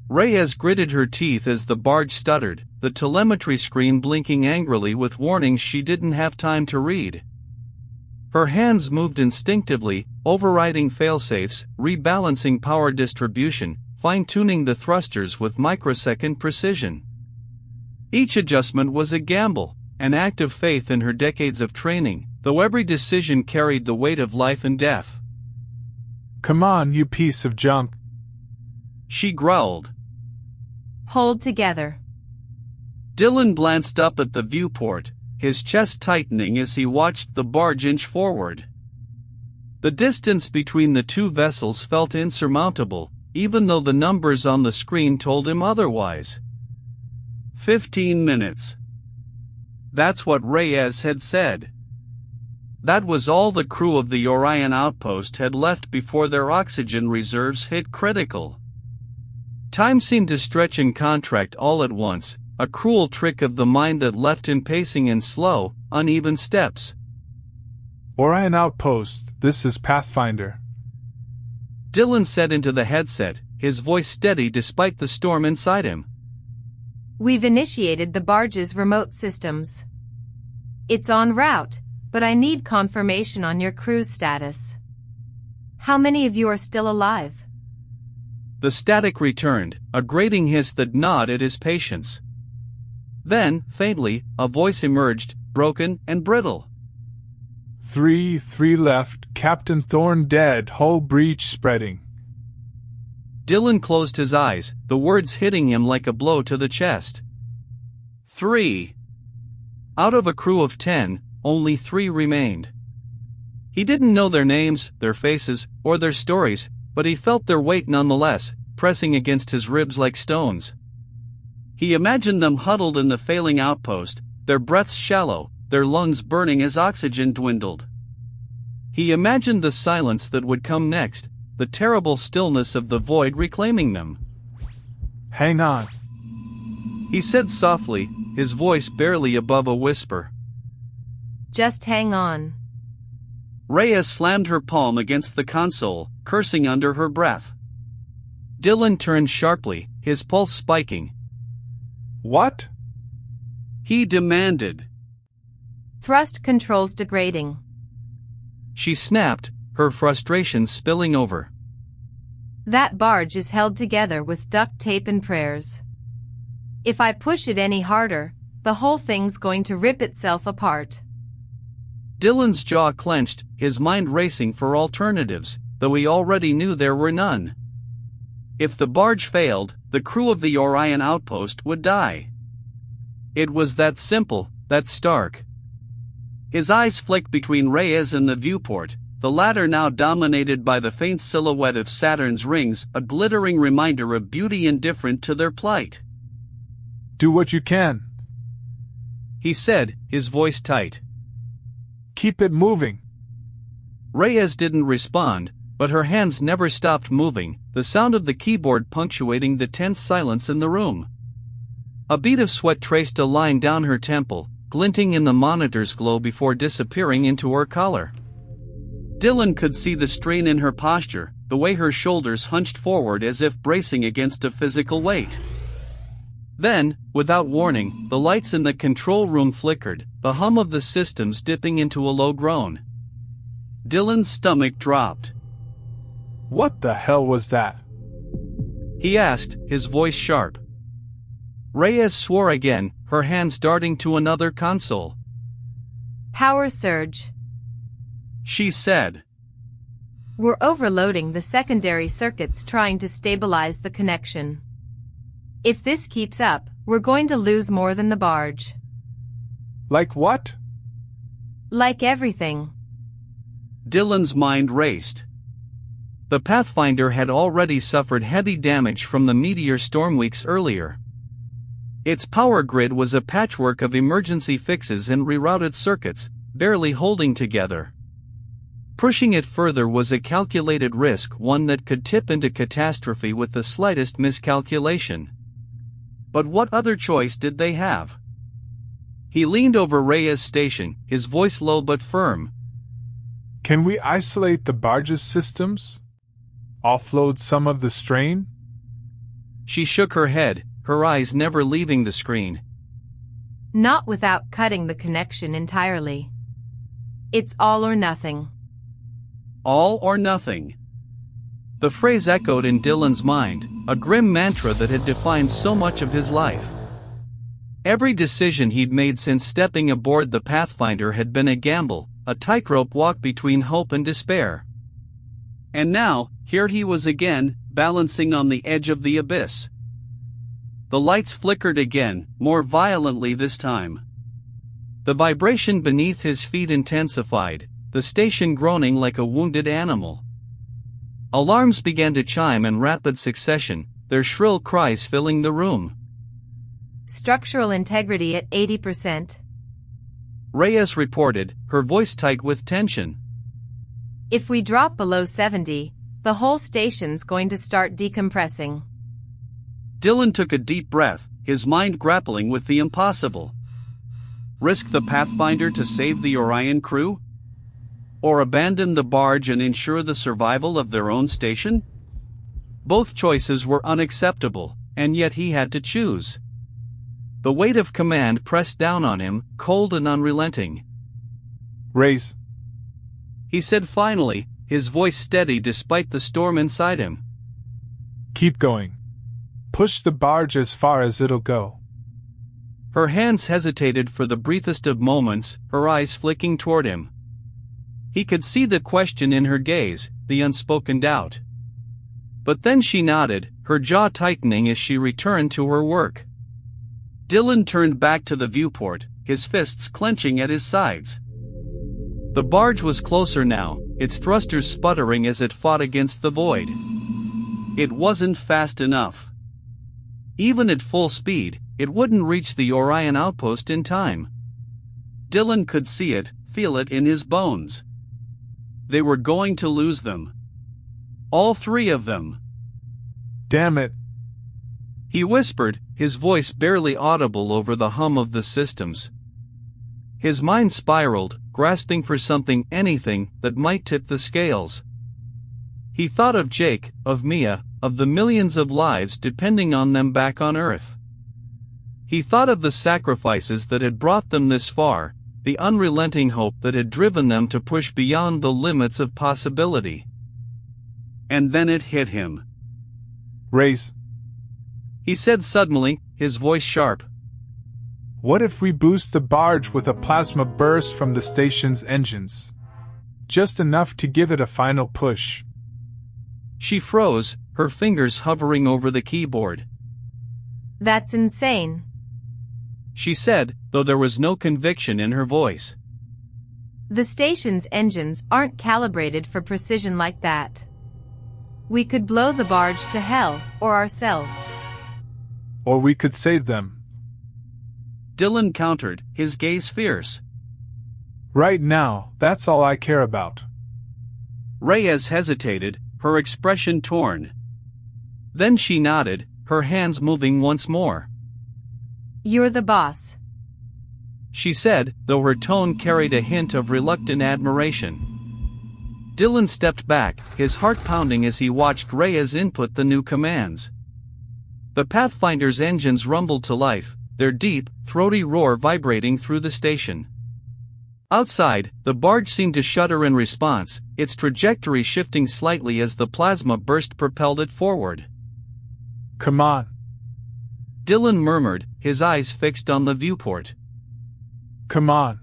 Reyes gritted her teeth as the barge stuttered, the telemetry screen blinking angrily with warnings she didn't have time to read. Her hands moved instinctively, overriding failsafes, rebalancing power distribution, fine-tuning the thrusters with microsecond precision. Each adjustment was a gamble, an act of faith in her decades of training, though every decision carried the weight of life and death. Come on, you piece of junk, she growled. Hold together. Dylan glanced up at the viewport, his chest tightening as he watched the barge inch forward. The distance between the two vessels felt insurmountable, even though the numbers on the screen told him otherwise. 15 minutes. That's what Reyes had said. That was all the crew of the Orion outpost had left before their oxygen reserves hit critical. Time seemed to stretch and contract all at once, a cruel trick of the mind that left him pacing in slow, uneven steps. Orion Outpost, this is Pathfinder, Dylan said into the headset, his voice steady despite the storm inside him. We've initiated the barge's remote systems. It's en route, but I need confirmation on your crew's status. How many of you are still alive? The static returned, a grating hiss that gnawed at his patience. Then, faintly, a voice emerged, broken and brittle. Three left, Captain Thorne dead, hull breach spreading. Dylan closed his eyes, the words hitting him like a blow to the chest. 3. Out of a crew of 10, only 3 remained. He didn't know their names, their faces, or their stories, but he felt their weight nonetheless, pressing against his ribs like stones. He imagined them huddled in the failing outpost, their breaths shallow, their lungs burning as oxygen dwindled. He imagined the silence that would come next, the terrible stillness of the void reclaiming them. Hang on, He said softly, his voice barely above a whisper. Just hang on. Rhea slammed her palm against the console, cursing under her breath. Dylan turned sharply, his pulse spiking. what? He demanded. Thrust controls degrading. She snapped, her frustration spilling over. That barge is held together with duct tape and prayers. If I push it any harder, the whole thing's going to rip itself apart. Dylan's jaw clenched, his mind racing for alternatives, though he already knew there were none. If the barge failed, the crew of the Orion outpost would die. It was that simple, that stark. His eyes flicked between Reyes and the viewport, the latter now dominated by the faint silhouette of Saturn's rings, a glittering reminder of beauty indifferent to their plight. Do what you can. He said, his voice tight. Keep it moving. Reyes didn't respond, but her hands never stopped moving, the sound of the keyboard punctuating the tense silence in the room. A bead of sweat traced a line down her temple, glinting in the monitor's glow before disappearing into her collar. Dylan could see the strain in her posture, the way her shoulders hunched forward as if bracing against a physical weight. Then, without warning, the lights in the control room flickered, the hum of the systems dipping into a low groan. Dylan's stomach dropped. What the hell was that? He asked, his voice sharp. Reyes swore again, her hands darting to another console. Power surge. She said. We're overloading the secondary circuits trying to stabilize the connection. If this keeps up, we're going to lose more than the barge. Like what? Like everything. Dylan's mind raced. The Pathfinder had already suffered heavy damage from the meteor storm weeks earlier. Its power grid was a patchwork of emergency fixes and rerouted circuits, barely holding together. Pushing it further was a calculated risk, one that could tip into catastrophe with the slightest miscalculation. But what other choice did they have? He leaned over Reyes' station, his voice low but firm. Can we isolate the barge's systems? Offload some of the strain? She shook her head, her eyes never leaving the screen. Not without cutting the connection entirely. It's all or nothing. All or nothing. The phrase echoed in Dylan's mind, a grim mantra that had defined so much of his life. Every decision he'd made since stepping aboard the Pathfinder had been a gamble, a tightrope walk between hope and despair. And now, here he was again, balancing on the edge of the abyss. The lights flickered again, more violently this time. The vibration beneath his feet intensified, the station groaning like a wounded animal. Alarms began to chime in rapid succession, their shrill cries filling the room. Structural integrity at 80%. Reyes reported, her voice tight with tension. If we drop below 70, the whole station's going to start decompressing. Dylan took a deep breath, his mind grappling with the impossible. Risk the Pathfinder to save the Orion crew? Or abandon the barge and ensure the survival of their own station? Both choices were unacceptable, and yet he had to choose. The weight of command pressed down on him, cold and unrelenting. Raise. He said finally, his voice steady despite the storm inside him. Keep going. Push the barge as far as it'll go. Her hands hesitated for the briefest of moments, her eyes flicking toward him. He could see the question in her gaze, the unspoken doubt. But then she nodded, her jaw tightening as she returned to her work. Dylan turned back to the viewport, his fists clenching at his sides. The barge was closer now, its thrusters sputtering as it fought against the void. It wasn't fast enough. Even at full speed, it wouldn't reach the Orion outpost in time. Dylan could see it, feel it in his bones. They were going to lose them. All three of them. Damn it. He whispered, his voice barely audible over the hum of the systems. His mind spiraled, grasping for something, anything, that might tip the scales. He thought of Jake, of Mia, of the millions of lives depending on them back on Earth. He thought of the sacrifices that had brought them this far, the unrelenting hope that had driven them to push beyond the limits of possibility. And then it hit him. Race. He said suddenly, his voice sharp. What if we boost the barge with a plasma burst from the station's engines? Just enough to give it a final push. She froze, her fingers hovering over the keyboard. That's insane, she said, though there was no conviction in her voice. The station's engines aren't calibrated for precision like that. We could blow the barge to hell, or ourselves. Or we could save them. Dylan countered, his gaze fierce. Right now, that's all I care about. Reyes hesitated, her expression torn. Then she nodded, her hands moving once more. You're the boss, she said, though her tone carried a hint of reluctant admiration. Dylan stepped back, his heart pounding as he watched Reyes input the new commands. The Pathfinder's engines rumbled to life, their deep, throaty roar vibrating through the station. Outside, the barge seemed to shudder in response, its trajectory shifting slightly as the plasma burst propelled it forward. Come on, Dylan murmured, his eyes fixed on the viewport. come on.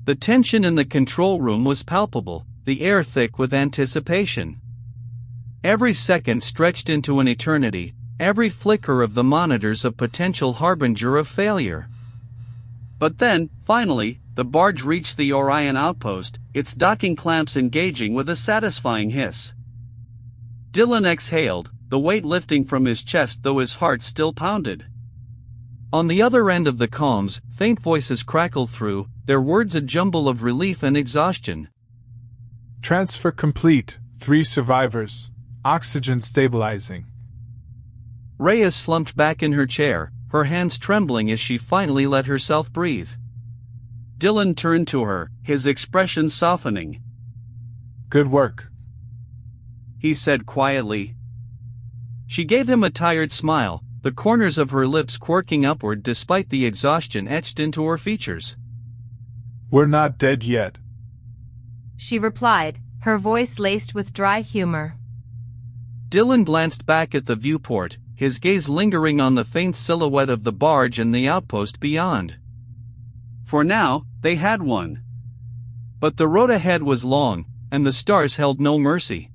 The tension in the control room was palpable, the air thick with anticipation. Every second stretched into an eternity, every flicker of the monitors a potential harbinger of failure. But then, finally, the barge reached the Orion outpost, its docking clamps engaging with a satisfying hiss. Dylan exhaled, the weight lifting from his chest though his heart still pounded. On the other end of the comms, faint voices crackled through, their words a jumble of relief and exhaustion. Transfer complete, 3 survivors, oxygen stabilizing. Reyes slumped back in her chair, her hands trembling as she finally let herself breathe. Dylan turned to her, his expression softening. Good work, he said quietly. She gave him a tired smile, the corners of her lips quirking upward despite the exhaustion etched into her features. We're not dead yet, she replied, her voice laced with dry humor. Dylan glanced back at the viewport, his gaze lingering on the faint silhouette of the barge and the outpost beyond. For now, they had won. But the road ahead was long, and the stars held no mercy.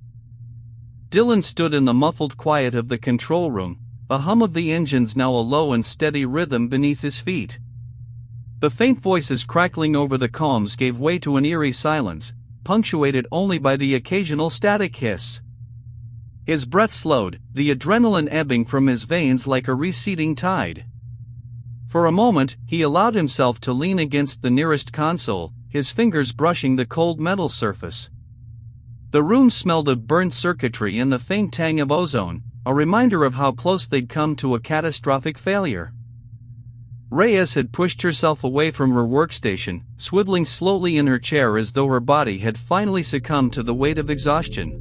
Dylan stood in the muffled quiet of the control room, the hum of the engines now a low and steady rhythm beneath his feet. The faint voices crackling over the comms gave way to an eerie silence, punctuated only by the occasional static hiss. His breath slowed, the adrenaline ebbing from his veins like a receding tide. For a moment, he allowed himself to lean against the nearest console, his fingers brushing the cold metal surface. The room smelled of burnt circuitry and the faint tang of ozone, a reminder of how close they'd come to a catastrophic failure. Reyes had pushed herself away from her workstation, swiveling slowly in her chair as though her body had finally succumbed to the weight of exhaustion.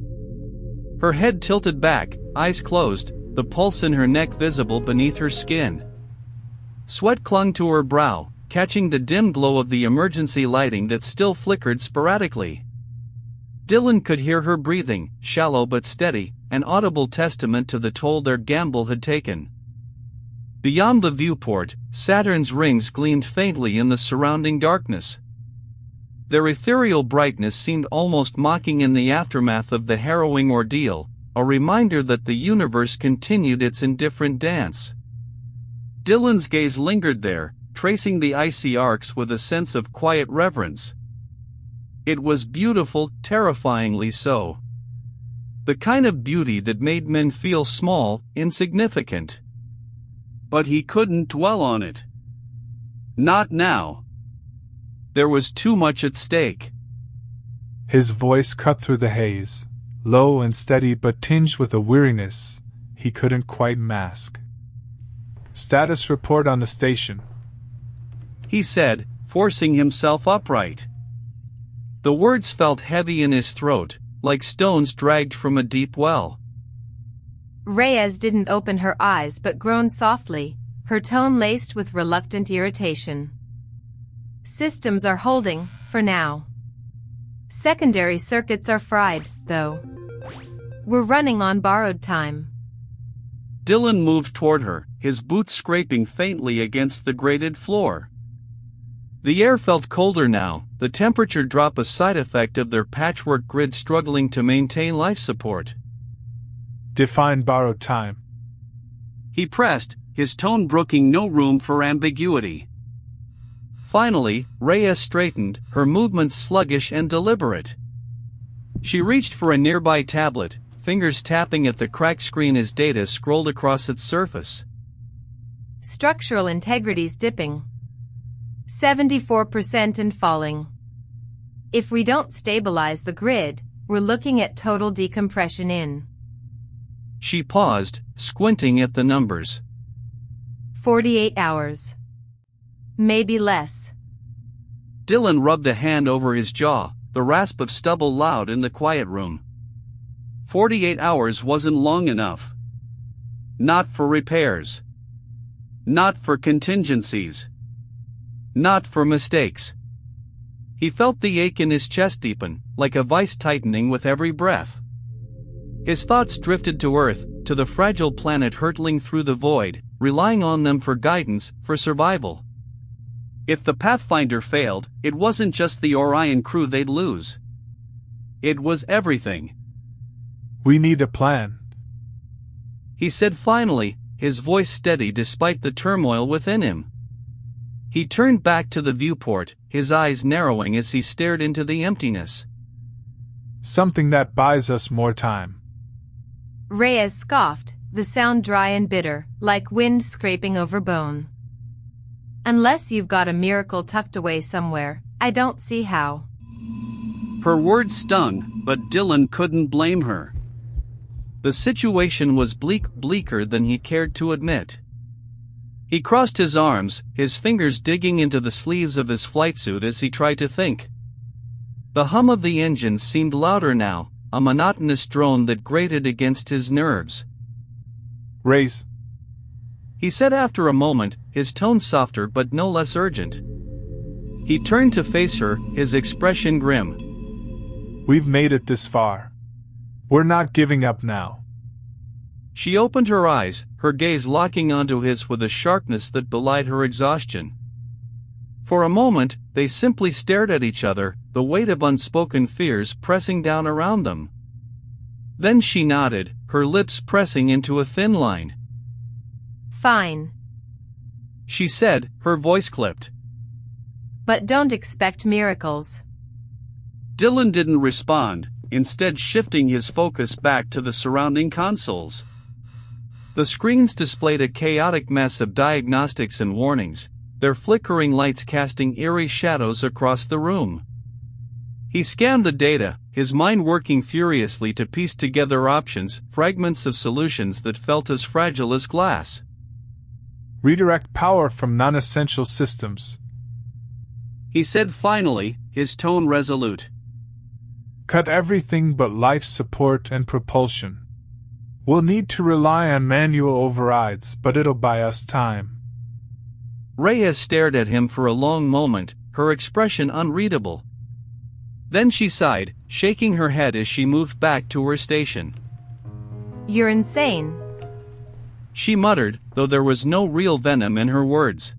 Her head tilted back, eyes closed, the pulse in her neck visible beneath her skin. Sweat clung to her brow, catching the dim glow of the emergency lighting that still flickered sporadically. Dylan could hear her breathing, shallow but steady, an audible testament to the toll their gamble had taken. Beyond the viewport, Saturn's rings gleamed faintly in the surrounding darkness. Their ethereal brightness seemed almost mocking in the aftermath of the harrowing ordeal, a reminder that the universe continued its indifferent dance. Dylan's gaze lingered there, tracing the icy arcs with a sense of quiet reverence. It was beautiful, terrifyingly so. The kind of beauty that made men feel small, insignificant. but he couldn't dwell on it. Not now. There was too much at stake. His voice cut through the haze, low and steady but tinged with a weariness he couldn't quite mask. "Status report on the station," he said, forcing himself upright. The words felt heavy in his throat, like stones dragged from a deep well. Reyes didn't open her eyes but groaned softly, her tone laced with reluctant irritation. "Systems are holding, for now. Secondary circuits are fried, though. We're running on borrowed time." Dylan moved toward her, his boots scraping faintly against the grated floor. The air felt colder now, the temperature drop a side effect of their patchwork grid struggling to maintain life support. "Define borrowed time," he pressed, his tone brooking no room for ambiguity. Finally, Reyes straightened, her movements sluggish and deliberate. She reached for a nearby tablet, fingers tapping at the cracked screen as data scrolled across its surface. "Structural integrity's dipping. 74% and falling. If we don't stabilize the grid, we're looking at total decompression in..." She paused, squinting at the numbers. 48 hours. Maybe less. Dylan rubbed a hand over his jaw, the rasp of stubble loud in the quiet room. 48 hours wasn't long enough. Not for repairs. Not for contingencies. Not for mistakes. He felt the ache in his chest deepen, like a vice tightening with every breath. His thoughts drifted to Earth, to the fragile planet hurtling through the void, relying on them for guidance, for survival. If the Pathfinder failed, it wasn't just the Orion crew they'd lose. It was everything. "We need a plan," he said finally, his voice steady despite the turmoil within him. He turned back to the viewport, his eyes narrowing as he stared into the emptiness. "Something that buys us more time." Reyes scoffed, the sound dry and bitter, like wind scraping over bone. "Unless you've got a miracle tucked away somewhere, I don't see how." Her words stung, but Dylan couldn't blame her. The situation was bleaker than he cared to admit. He crossed his arms, his fingers digging into the sleeves of his flight suit as he tried to think. The hum of the engines seemed louder now, a monotonous drone that grated against his nerves. "Race," he said after a moment, his tone softer but no less urgent. He turned to face her, his expression grim. "We've made it this far. We're not giving up now." She opened her eyes, her gaze locking onto his with a sharpness that belied her exhaustion. For a moment, they simply stared at each other, the weight of unspoken fears pressing down around them. Then she nodded, her lips pressing into a thin line. "Fine," she said, her voice clipped. "but don't expect miracles." Dylan didn't respond, instead shifting his focus back to the surrounding consoles. The screens displayed a chaotic mess of diagnostics and warnings, their flickering lights casting eerie shadows across the room. He scanned the data, his mind working furiously to piece together options, fragments of solutions that felt as fragile as glass. "Redirect power from non-essential systems," he said finally, his tone resolute. "Cut everything but life support and propulsion. We'll need to rely on manual overrides, but it'll buy us time." Reyes stared at him for a long moment, her expression unreadable. Then she sighed, shaking her head as she moved back to her station. "You're insane," she muttered, though there was no real venom in her words.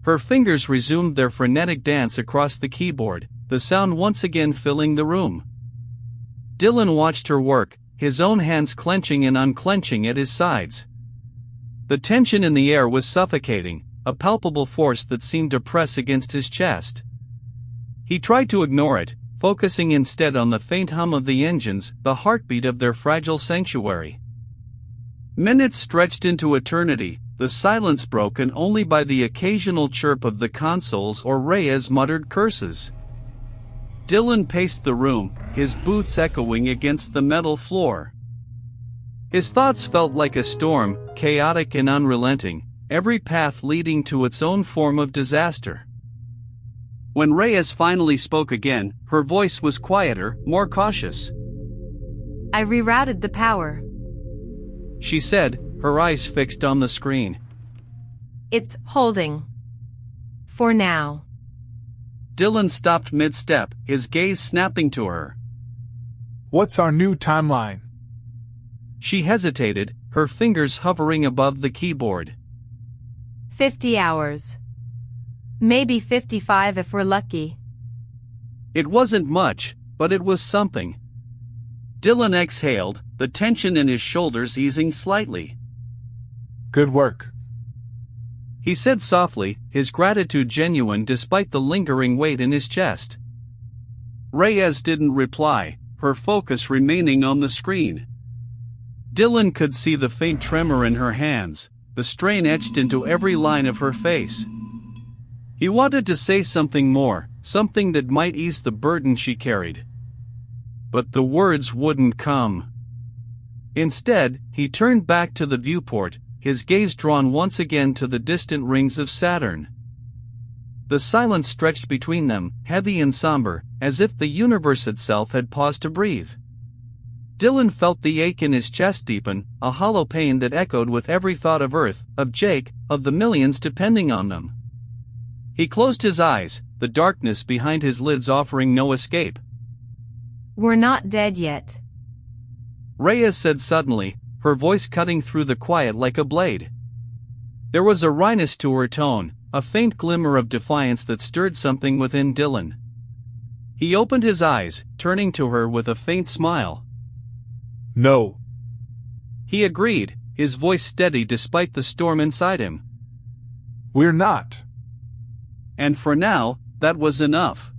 Her fingers resumed their frenetic dance across the keyboard, the sound once again filling the room. Dylan watched her work, his own hands clenching and unclenching at his sides. The tension in the air was suffocating, a palpable force that seemed to press against his chest. He tried to ignore it, focusing instead on the faint hum of the engines, the heartbeat of their fragile sanctuary. Minutes stretched into eternity, the silence broken only by the occasional chirp of the consoles or Reyes' muttered curses. Dylan paced the room, his boots echoing against the metal floor. His thoughts felt like a storm, chaotic and unrelenting, every path leading to its own form of disaster. When Reyes finally spoke again, her voice was quieter, more cautious. I rerouted the power. She said, her eyes fixed on the screen. It's holding. For now. Dylan stopped mid-step, his gaze snapping to her. What's our new timeline? She hesitated, her fingers hovering above the keyboard. 50 hours. Maybe 55 if we're lucky. It wasn't much, but it was something. Dylan exhaled, the tension in his shoulders easing slightly. Good work. He said softly, his gratitude genuine despite the lingering weight in his chest. Reyes didn't reply, her focus remaining on the screen. Dylan could see the faint tremor in her hands, the strain etched into every line of her face. He wanted to say something more, something that might ease the burden she carried. But the words wouldn't come. Instead, he turned back to the viewport, his gaze drawn once again to the distant rings of Saturn. The silence stretched between them, heavy and somber, as if the universe itself had paused to breathe. Dylan felt the ache in his chest deepen, a hollow pain that echoed with every thought of Earth, of Jake, of the millions depending on them. He closed his eyes, the darkness behind his lids offering no escape. We're not dead yet. Reyes said suddenly, her voice cutting through the quiet like a blade. There was a wryness to her tone, a faint glimmer of defiance that stirred something within Dylan. He opened his eyes, turning to her with a faint smile. No. He agreed, his voice steady despite the storm inside him. We're not. And for now, that was enough.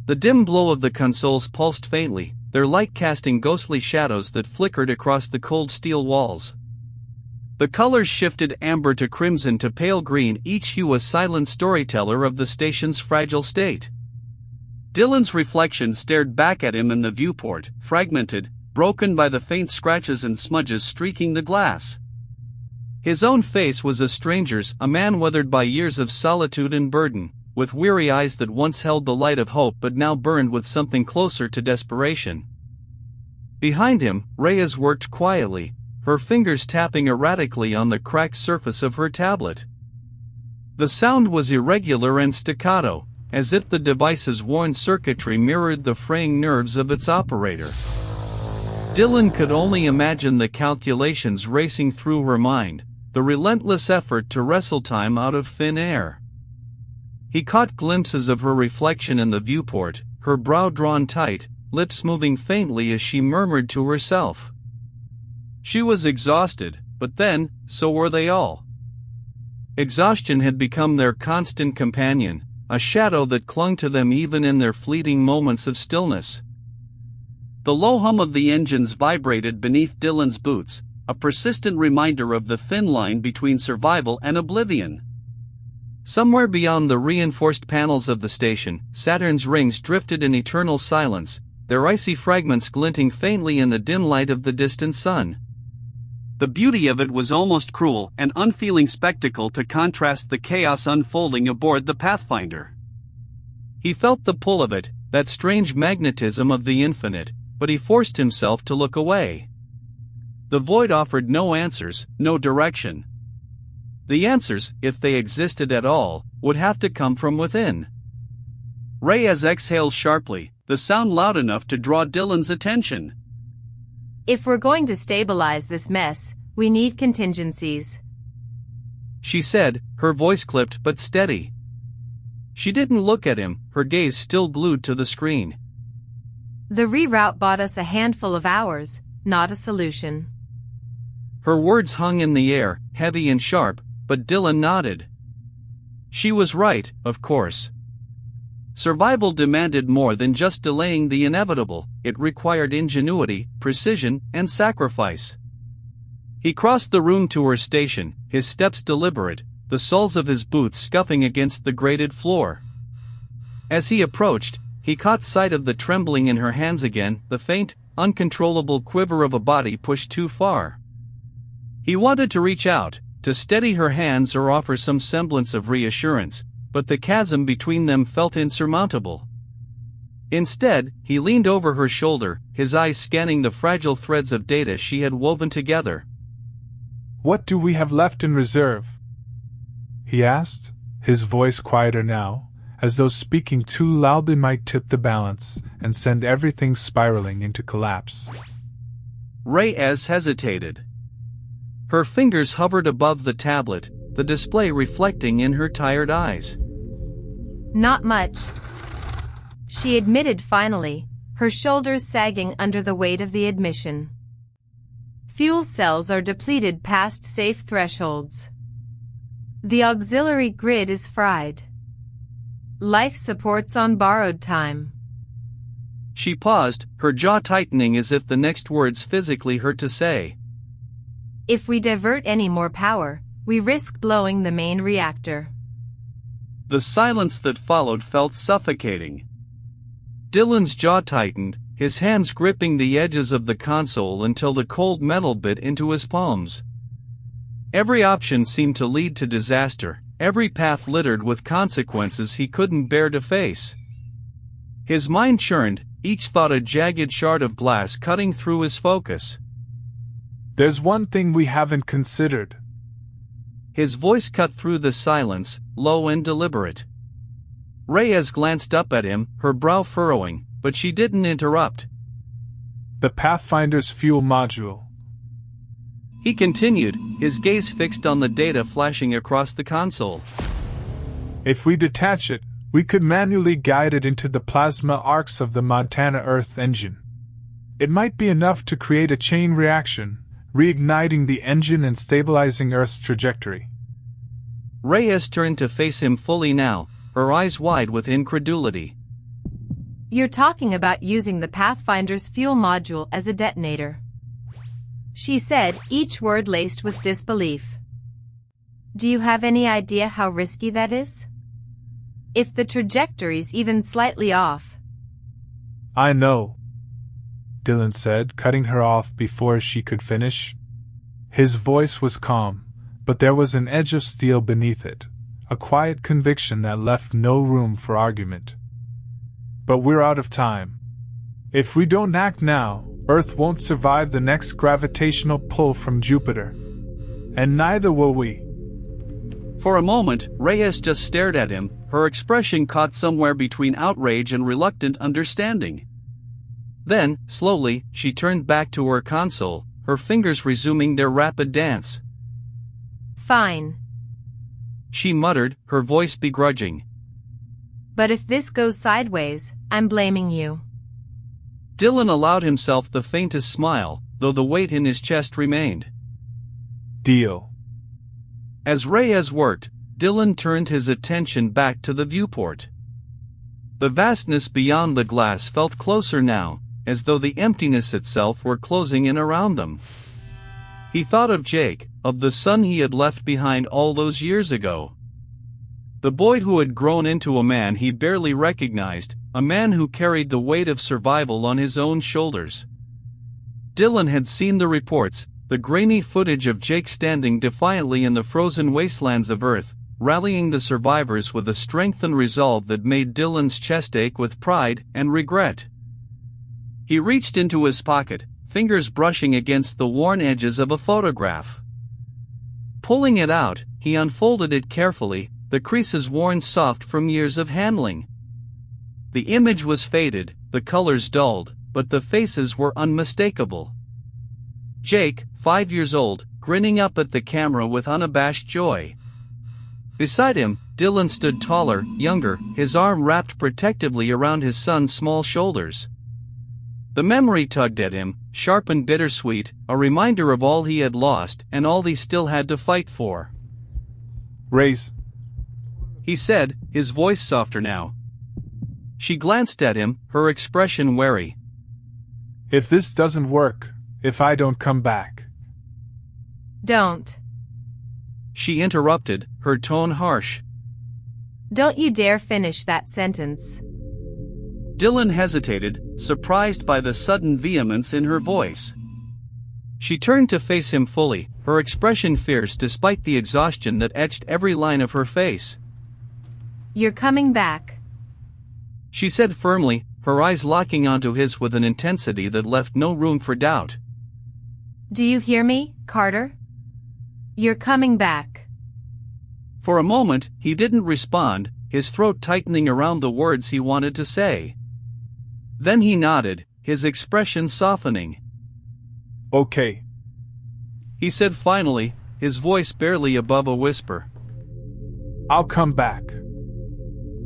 The dim glow of the consoles pulsed faintly, their light casting ghostly shadows that flickered across the cold steel walls. The colors shifted amber to crimson to pale green, each hue a silent storyteller of the station's fragile state. Dylan's reflection stared back at him in the viewport, fragmented, broken by the faint scratches and smudges streaking the glass. His own face was a stranger's, a man weathered by years of solitude and burden, with weary eyes that once held the light of hope but now burned with something closer to desperation. Behind him, Reyes worked quietly, her fingers tapping erratically on the cracked surface of her tablet. The sound was irregular and staccato, as if the device's worn circuitry mirrored the fraying nerves of its operator. Dylan could only imagine the calculations racing through her mind, the relentless effort to wrestle time out of thin air. He caught glimpses of her reflection in the viewport, her brow drawn tight, lips moving faintly as she murmured to herself. She was exhausted, but then, so were they all. Exhaustion had become their constant companion, a shadow that clung to them even in their fleeting moments of stillness. The low hum of the engines vibrated beneath Dylan's boots, a persistent reminder of the thin line between survival and oblivion. Somewhere beyond the reinforced panels of the station, Saturn's rings drifted in eternal silence, their icy fragments glinting faintly in the dim light of the distant sun. The beauty of it was almost cruel, an unfeeling spectacle to contrast the chaos unfolding aboard the Pathfinder. He felt the pull of it, that strange magnetism of the infinite, but he forced himself to look away. The void offered no answers, no direction. The answers, if they existed at all, would have to come from within. Reyes exhaled sharply, the sound loud enough to draw Dylan's attention. If we're going to stabilize this mess, we need contingencies. She said, her voice clipped but steady. She didn't look at him, her gaze still glued to the screen. The reroute bought us a handful of hours, not a solution. Her words hung in the air, heavy and sharp, but Dylan nodded. She was right, of course. Survival demanded more than just delaying the inevitable, it required ingenuity, precision, and sacrifice. He crossed the room to her station, his steps deliberate, the soles of his boots scuffing against the grated floor. As he approached, he caught sight of the trembling in her hands again, the faint, uncontrollable quiver of a body pushed too far. He wanted to reach out, to steady her hands or offer some semblance of reassurance, but the chasm between them felt insurmountable. Instead, he leaned over her shoulder, his eyes scanning the fragile threads of data she had woven together. "What do we have left in reserve?" he asked, his voice quieter now, as though speaking too loudly might tip the balance and send everything spiraling into collapse. Reyes hesitated. Her fingers hovered above the tablet, the display reflecting in her tired eyes. "Not much," she admitted finally, her shoulders sagging under the weight of the admission. "Fuel cells are depleted past safe thresholds. The auxiliary grid is fried. Life support's on borrowed time." She paused, her jaw tightening as if the next words physically hurt to say. "If we divert any more power, we risk blowing the main reactor." The silence that followed felt suffocating. Dylan's jaw tightened, his hands gripping the edges of the console until the cold metal bit into his palms. Every option seemed to lead to disaster, every path littered with consequences he couldn't bear to face. His mind churned, each thought a jagged shard of glass cutting through his focus. "There's one thing we haven't considered." His voice cut through the silence, low and deliberate. Reyes glanced up at him, her brow furrowing, but she didn't interrupt. "The Pathfinder's fuel module." He continued, his gaze fixed on the data flashing across the console. "If we detach it, we could manually guide it into the plasma arcs of the Montana Earth engine. It might be enough to create a chain reaction, reigniting the engine and stabilizing Earth's trajectory." Reyes turned to face him fully now, her eyes wide with incredulity. "You're talking about using the Pathfinder's fuel module as a detonator," she said, each word laced with disbelief. "Do you have any idea how risky that is? If the trajectory's even slightly off." "I know," Dylan said, cutting her off before she could finish. His voice was calm, but there was an edge of steel beneath it, a quiet conviction that left no room for argument. "But we're out of time. If we don't act now, Earth won't survive the next gravitational pull from Jupiter. And neither will we." For a moment, Reyes just stared at him, her expression caught somewhere between outrage and reluctant understanding. Then, slowly, she turned back to her console, her fingers resuming their rapid dance. "Fine," she muttered, her voice begrudging. "But if this goes sideways, I'm blaming you." Dylan allowed himself the faintest smile, though the weight in his chest remained. "Deal." As Reyes worked, Dylan turned his attention back to the viewport. The vastness beyond the glass felt closer now, as though the emptiness itself were closing in around them. He thought of Jake, of the son he had left behind all those years ago. The boy who had grown into a man he barely recognized, a man who carried the weight of survival on his own shoulders. Dylan had seen the reports, the grainy footage of Jake standing defiantly in the frozen wastelands of Earth, rallying the survivors with a strength and resolve that made Dylan's chest ache with pride and regret. He reached into his pocket, fingers brushing against the worn edges of a photograph. Pulling it out, he unfolded it carefully, the creases worn soft from years of handling. The image was faded, the colors dulled, but the faces were unmistakable. Jake, 5 years old, grinning up at the camera with unabashed joy. Beside him, Dylan stood taller, younger, his arm wrapped protectively around his son's small shoulders. The memory tugged at him, sharp and bittersweet, a reminder of all he had lost and all he still had to fight for. "Race," he said, his voice softer now. She glanced at him, her expression wary. "If this doesn't work, if I don't come back." Don't. She interrupted, her tone harsh. Don't you dare finish that sentence. Dylan hesitated, surprised by the sudden vehemence in her voice. She turned to face him fully, her expression fierce despite the exhaustion that etched every line of her face. You're coming back, she said firmly, her eyes locking onto his with an intensity that left no room for doubt. Do you hear me, Carter? You're coming back. For a moment, he didn't respond, his throat tightening around the words he wanted to say. Then he nodded, his expression softening. Okay. He said finally, his voice barely above a whisper. I'll come back.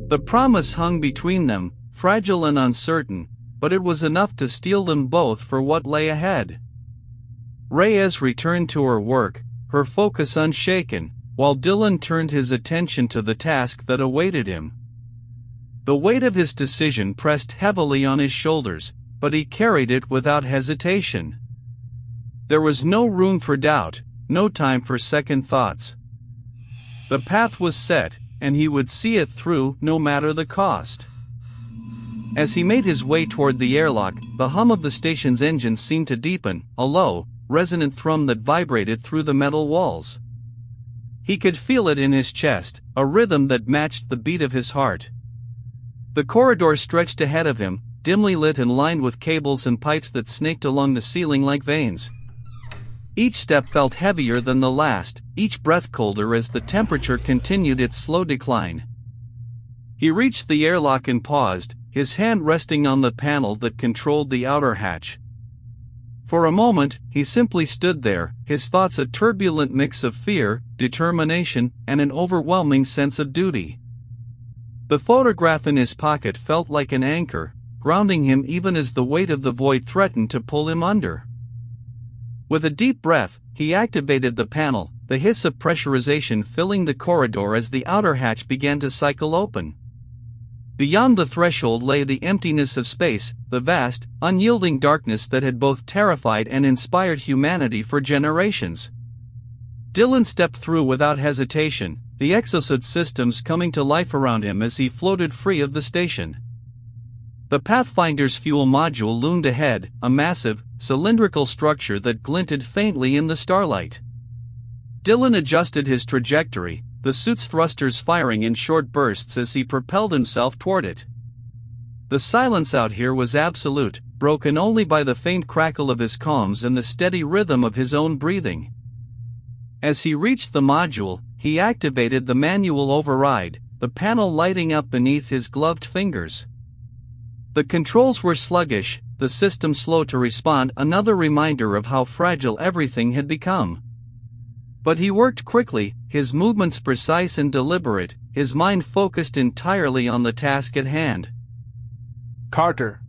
The promise hung between them, fragile and uncertain, but it was enough to steel them both for what lay ahead. Reyes returned to her work, her focus unshaken, while Dylan turned his attention to the task that awaited him. The weight of his decision pressed heavily on his shoulders, but he carried it without hesitation. There was no room for doubt, no time for second thoughts. The path was set, and he would see it through no matter the cost. As he made his way toward the airlock, the hum of the station's engines seemed to deepen, a low, resonant thrum that vibrated through the metal walls. He could feel it in his chest, a rhythm that matched the beat of his heart. The corridor stretched ahead of him, dimly lit and lined with cables and pipes that snaked along the ceiling like veins. Each step felt heavier than the last, each breath colder as the temperature continued its slow decline. He reached the airlock and paused, his hand resting on the panel that controlled the outer hatch. For a moment, he simply stood there, his thoughts a turbulent mix of fear, determination, and an overwhelming sense of duty. The photograph in his pocket felt like an anchor, grounding him even as the weight of the void threatened to pull him under. With a deep breath, he activated the panel, the hiss of pressurization filling the corridor as the outer hatch began to cycle open. Beyond the threshold lay the emptiness of space, the vast, unyielding darkness that had both terrified and inspired humanity for generations. Dylan stepped through without hesitation, the exosuit systems coming to life around him as he floated free of the station. The Pathfinder's fuel module loomed ahead, a massive, cylindrical structure that glinted faintly in the starlight. Dylan adjusted his trajectory, the suit's thrusters firing in short bursts as he propelled himself toward it. The silence out here was absolute, broken only by the faint crackle of his comms and the steady rhythm of his own breathing. As he reached the module, he activated the manual override, the panel lighting up beneath his gloved fingers. The controls were sluggish, the system slow to respond, another reminder of how fragile everything had become. But he worked quickly, his movements precise and deliberate, his mind focused entirely on the task at hand. Carter.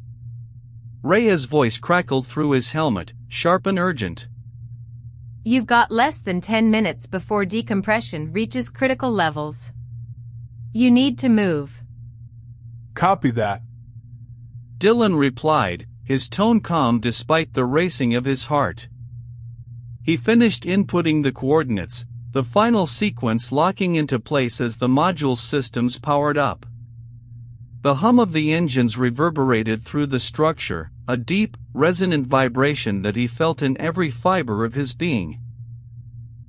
Rhea's voice crackled through his helmet, sharp and urgent. You've got less than 10 minutes before decompression reaches critical levels. You need to move. Copy that. Dylan replied, his tone calm despite the racing of his heart. He finished inputting the coordinates, the final sequence locking into place as the module's systems powered up. The hum of the engines reverberated through the structure, a deep, resonant vibration that he felt in every fiber of his being.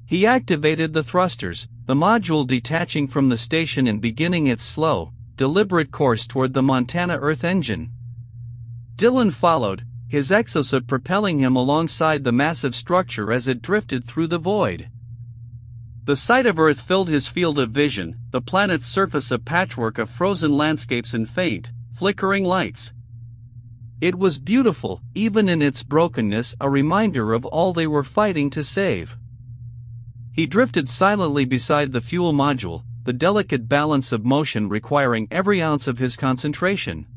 He activated the thrusters, the module detaching from the station and beginning its slow, deliberate course toward the Montana Earth engine. Dylan followed, his exosuit propelling him alongside the massive structure as it drifted through the void. The sight of Earth filled his field of vision, the planet's surface a patchwork of frozen landscapes and faint, flickering lights. It was beautiful, even in its brokenness, a reminder of all they were fighting to save. He drifted silently beside the fuel module, the delicate balance of motion requiring every ounce of his concentration.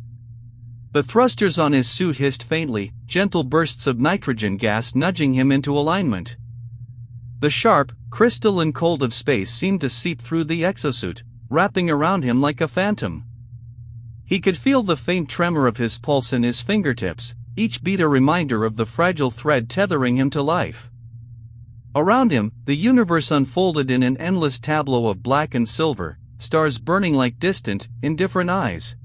The thrusters on his suit hissed faintly, gentle bursts of nitrogen gas nudging him into alignment. The sharp, crystalline cold of space seemed to seep through the exosuit, wrapping around him like a phantom. He could feel the faint tremor of his pulse in his fingertips, each beat a reminder of the fragile thread tethering him to life. Around him, the universe unfolded in an endless tableau of black and silver, stars burning like distant, indifferent eyes.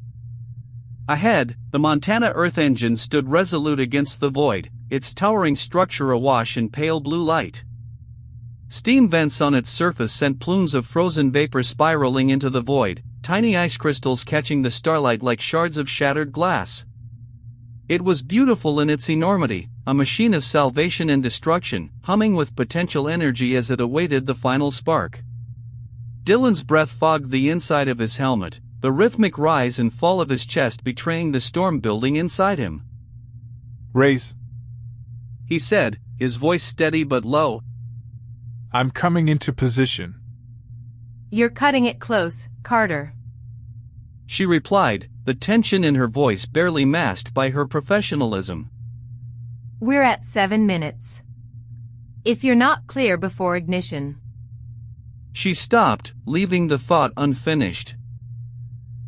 Ahead, the Montana Earth engine stood resolute against the void, its towering structure awash in pale blue light. Steam vents on its surface sent plumes of frozen vapor spiraling into the void, tiny ice crystals catching the starlight like shards of shattered glass. It was beautiful in its enormity, a machine of salvation and destruction, humming with potential energy as it awaited the final spark. Dylan's breath fogged the inside of his helmet, the rhythmic rise and fall of his chest betraying the storm building inside him. Race. He said, his voice steady but low. I'm coming into position. You're cutting it close, Carter. She replied, the tension in her voice barely masked by her professionalism. We're at 7 minutes. If you're not clear before ignition. She stopped, leaving the thought unfinished.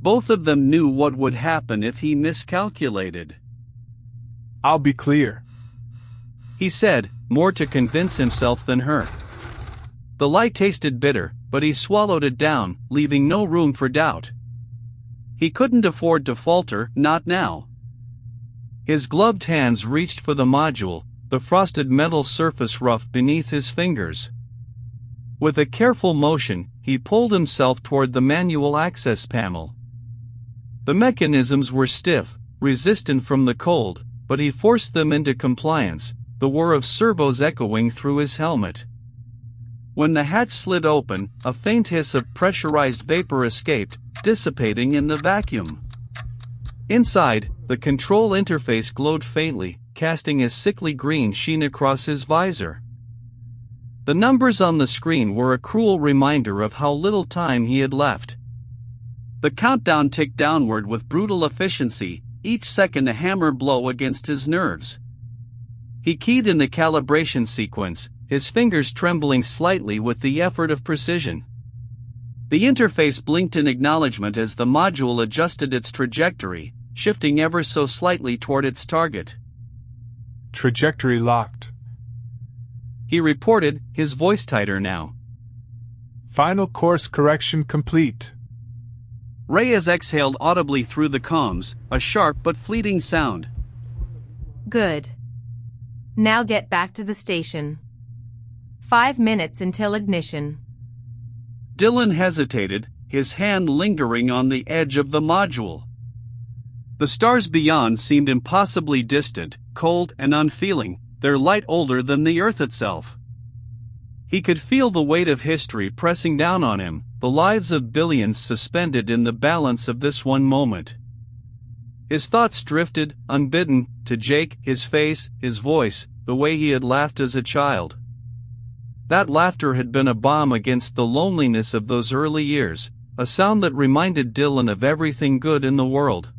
Both of them knew what would happen if he miscalculated. I'll be clear, he said, more to convince himself than her. The light tasted bitter, but he swallowed it down, leaving no room for doubt. He couldn't afford to falter, not now. His gloved hands reached for the module, the frosted metal surface rough beneath his fingers. With a careful motion, he pulled himself toward the manual access panel. The mechanisms were stiff, resistant from the cold, but he forced them into compliance, the whir of servos echoing through his helmet. When the hatch slid open, a faint hiss of pressurized vapor escaped, dissipating in the vacuum. Inside, the control interface glowed faintly, casting a sickly green sheen across his visor. The numbers on the screen were a cruel reminder of how little time he had left. The countdown ticked downward with brutal efficiency, each second a hammer blow against his nerves. He keyed in the calibration sequence, his fingers trembling slightly with the effort of precision. The interface blinked in acknowledgement as the module adjusted its trajectory, shifting ever so slightly toward its target. Trajectory locked, he reported, his voice tighter now. Final course correction complete. Reyes exhaled audibly through the comms, a sharp but fleeting sound. Good. Now get back to the station. 5 minutes until ignition. Dylan hesitated, his hand lingering on the edge of the module. The stars beyond seemed impossibly distant, cold and unfeeling, their light older than the Earth itself. He could feel the weight of history pressing down on him, the lives of billions suspended in the balance of this one moment. His thoughts drifted, unbidden, to Jake, his face, his voice, the way he had laughed as a child. That laughter had been a balm against the loneliness of those early years, a sound that reminded Dylan of everything good in the world.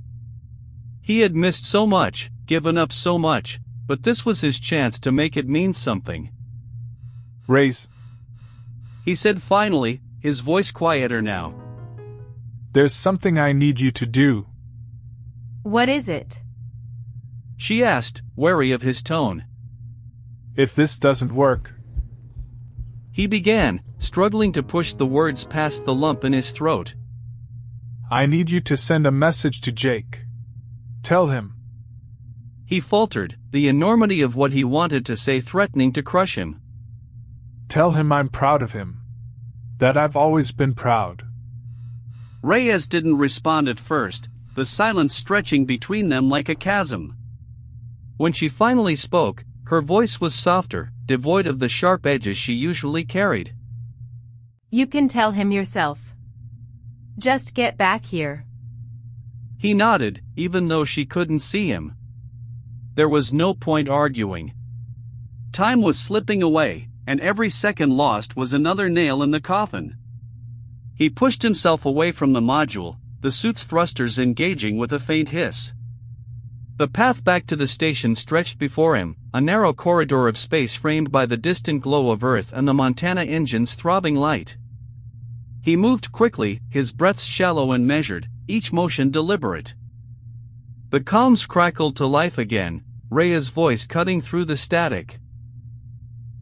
He had missed so much, given up so much, but this was his chance to make it mean something. Race, he said finally, his voice quieter now. There's something I need you to do. What is it? She asked, wary of his tone. If this doesn't work. He began, struggling to push the words past the lump in his throat. I need you to send a message to Jake. Tell him. He faltered, the enormity of what he wanted to say threatening to crush him. Tell him I'm proud of him. That I've always been proud. Reyes didn't respond at first, the silence stretching between them like a chasm. When she finally spoke, her voice was softer, devoid of the sharp edges she usually carried. You can tell him yourself. Just get back here. He nodded, even though she couldn't see him. There was no point arguing. Time was slipping away, and every second lost was another nail in the coffin. He pushed himself away from the module, the suit's thrusters engaging with a faint hiss. The path back to the station stretched before him, a narrow corridor of space framed by the distant glow of Earth and the Montana engine's throbbing light. He moved quickly, his breaths shallow and measured, each motion deliberate. The comms crackled to life again, Rhea's voice cutting through the static.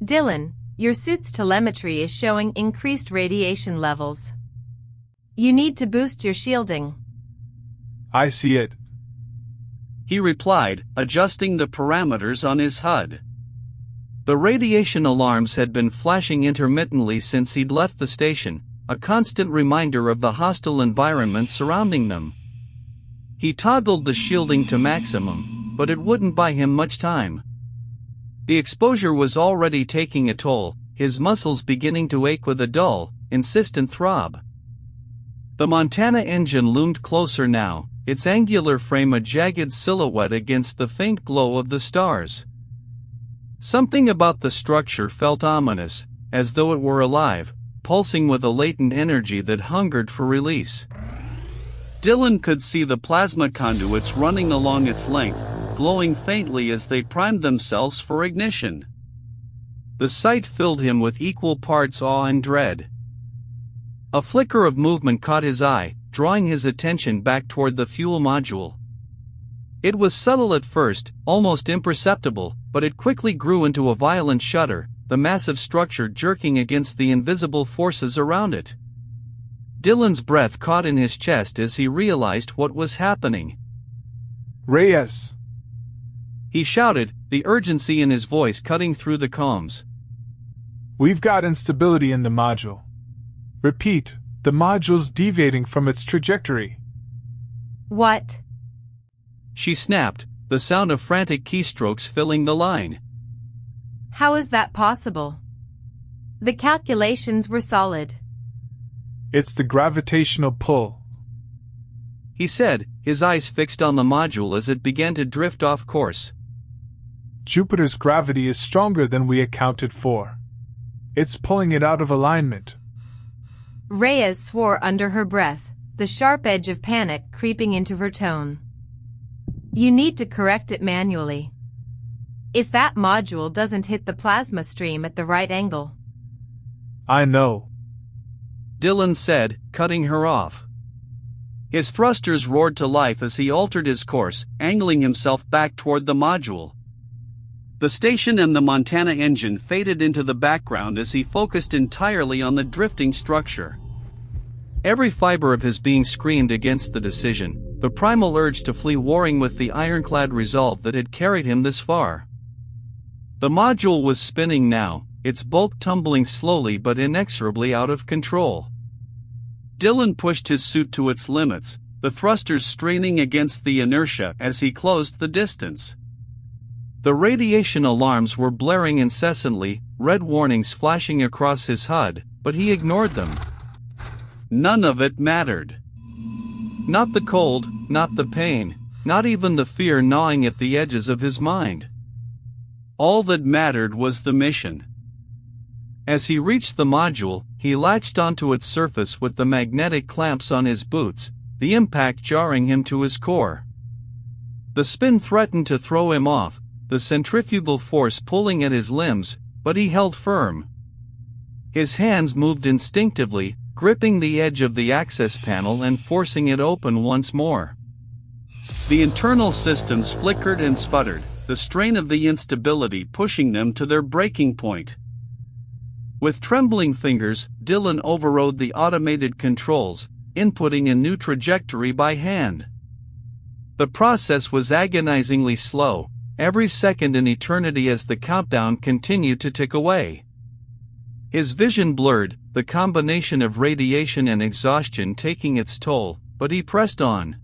Dylan, your suit's telemetry is showing increased radiation levels. You need to boost your shielding. I see it. He replied, adjusting the parameters on his HUD. The radiation alarms had been flashing intermittently since he'd left the station, a constant reminder of the hostile environment surrounding them. He toggled the shielding to maximum, but it wouldn't buy him much time. The exposure was already taking a toll, his muscles beginning to ache with a dull, insistent throb. The Montana engine loomed closer now, its angular frame a jagged silhouette against the faint glow of the stars. Something about the structure felt ominous, as though it were alive, pulsing with a latent energy that hungered for release. Dylan could see the plasma conduits running along its length, glowing faintly as they primed themselves for ignition. The sight filled him with equal parts awe and dread. A flicker of movement caught his eye, drawing his attention back toward the fuel module. It was subtle at first, almost imperceptible, but it quickly grew into a violent shudder, the massive structure jerking against the invisible forces around it. Dylan's breath caught in his chest as he realized what was happening. Reyes! He shouted, the urgency in his voice cutting through the comms. We've got instability in the module. Repeat, the module's deviating from its trajectory. What? She snapped, the sound of frantic keystrokes filling the line. How is that possible? The calculations were solid. It's the gravitational pull, he said, his eyes fixed on the module as it began to drift off course. Jupiter's gravity is stronger than we accounted for. It's pulling it out of alignment. Reyes swore under her breath, the sharp edge of panic creeping into her tone. You need to correct it manually. If that module doesn't hit the plasma stream at the right angle. I know, Dylan said, cutting her off. His thrusters roared to life as he altered his course, angling himself back toward the module. The station and the Montana engine faded into the background as he focused entirely on the drifting structure. Every fiber of his being screamed against the decision, the primal urge to flee warring with the ironclad resolve that had carried him this far. The module was spinning now, its bulk tumbling slowly but inexorably out of control. Dylan pushed his suit to its limits, the thrusters straining against the inertia as he closed the distance. The radiation alarms were blaring incessantly, red warnings flashing across his HUD, but he ignored them. None of it mattered. Not the cold, not the pain, not even the fear gnawing at the edges of his mind. All that mattered was the mission. As he reached the module, he latched onto its surface with the magnetic clamps on his boots, the impact jarring him to his core. The spin threatened to throw him off, the centrifugal force pulling at his limbs, but he held firm. His hands moved instinctively, gripping the edge of the access panel and forcing it open once more. The internal systems flickered and sputtered, the strain of the instability pushing them to their breaking point. With trembling fingers, Dylan overrode the automated controls, inputting a new trajectory by hand. The process was agonizingly slow, every second an eternity as the countdown continued to tick away. His vision blurred, the combination of radiation and exhaustion taking its toll, but he pressed on.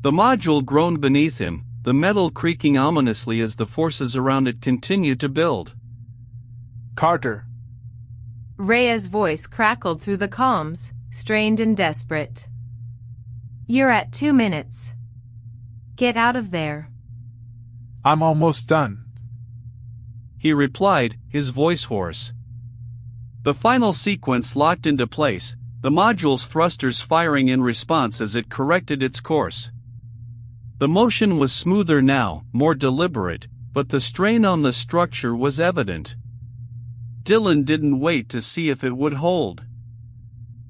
The module groaned beneath him, the metal creaking ominously as the forces around it continued to build. Carter. Rhea's voice crackled through the comms, strained and desperate. You're at 2 minutes. Get out of there. I'm almost done, he replied, his voice hoarse. The final sequence locked into place, the module's thrusters firing in response as it corrected its course. The motion was smoother now, more deliberate, but the strain on the structure was evident. Dylan didn't wait to see if it would hold.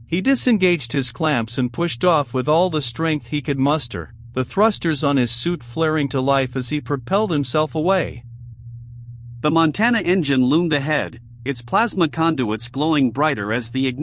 He disengaged his clamps and pushed off with all the strength he could muster, the thrusters on his suit flaring to life as he propelled himself away. The Montana engine loomed ahead, its plasma conduits glowing brighter as the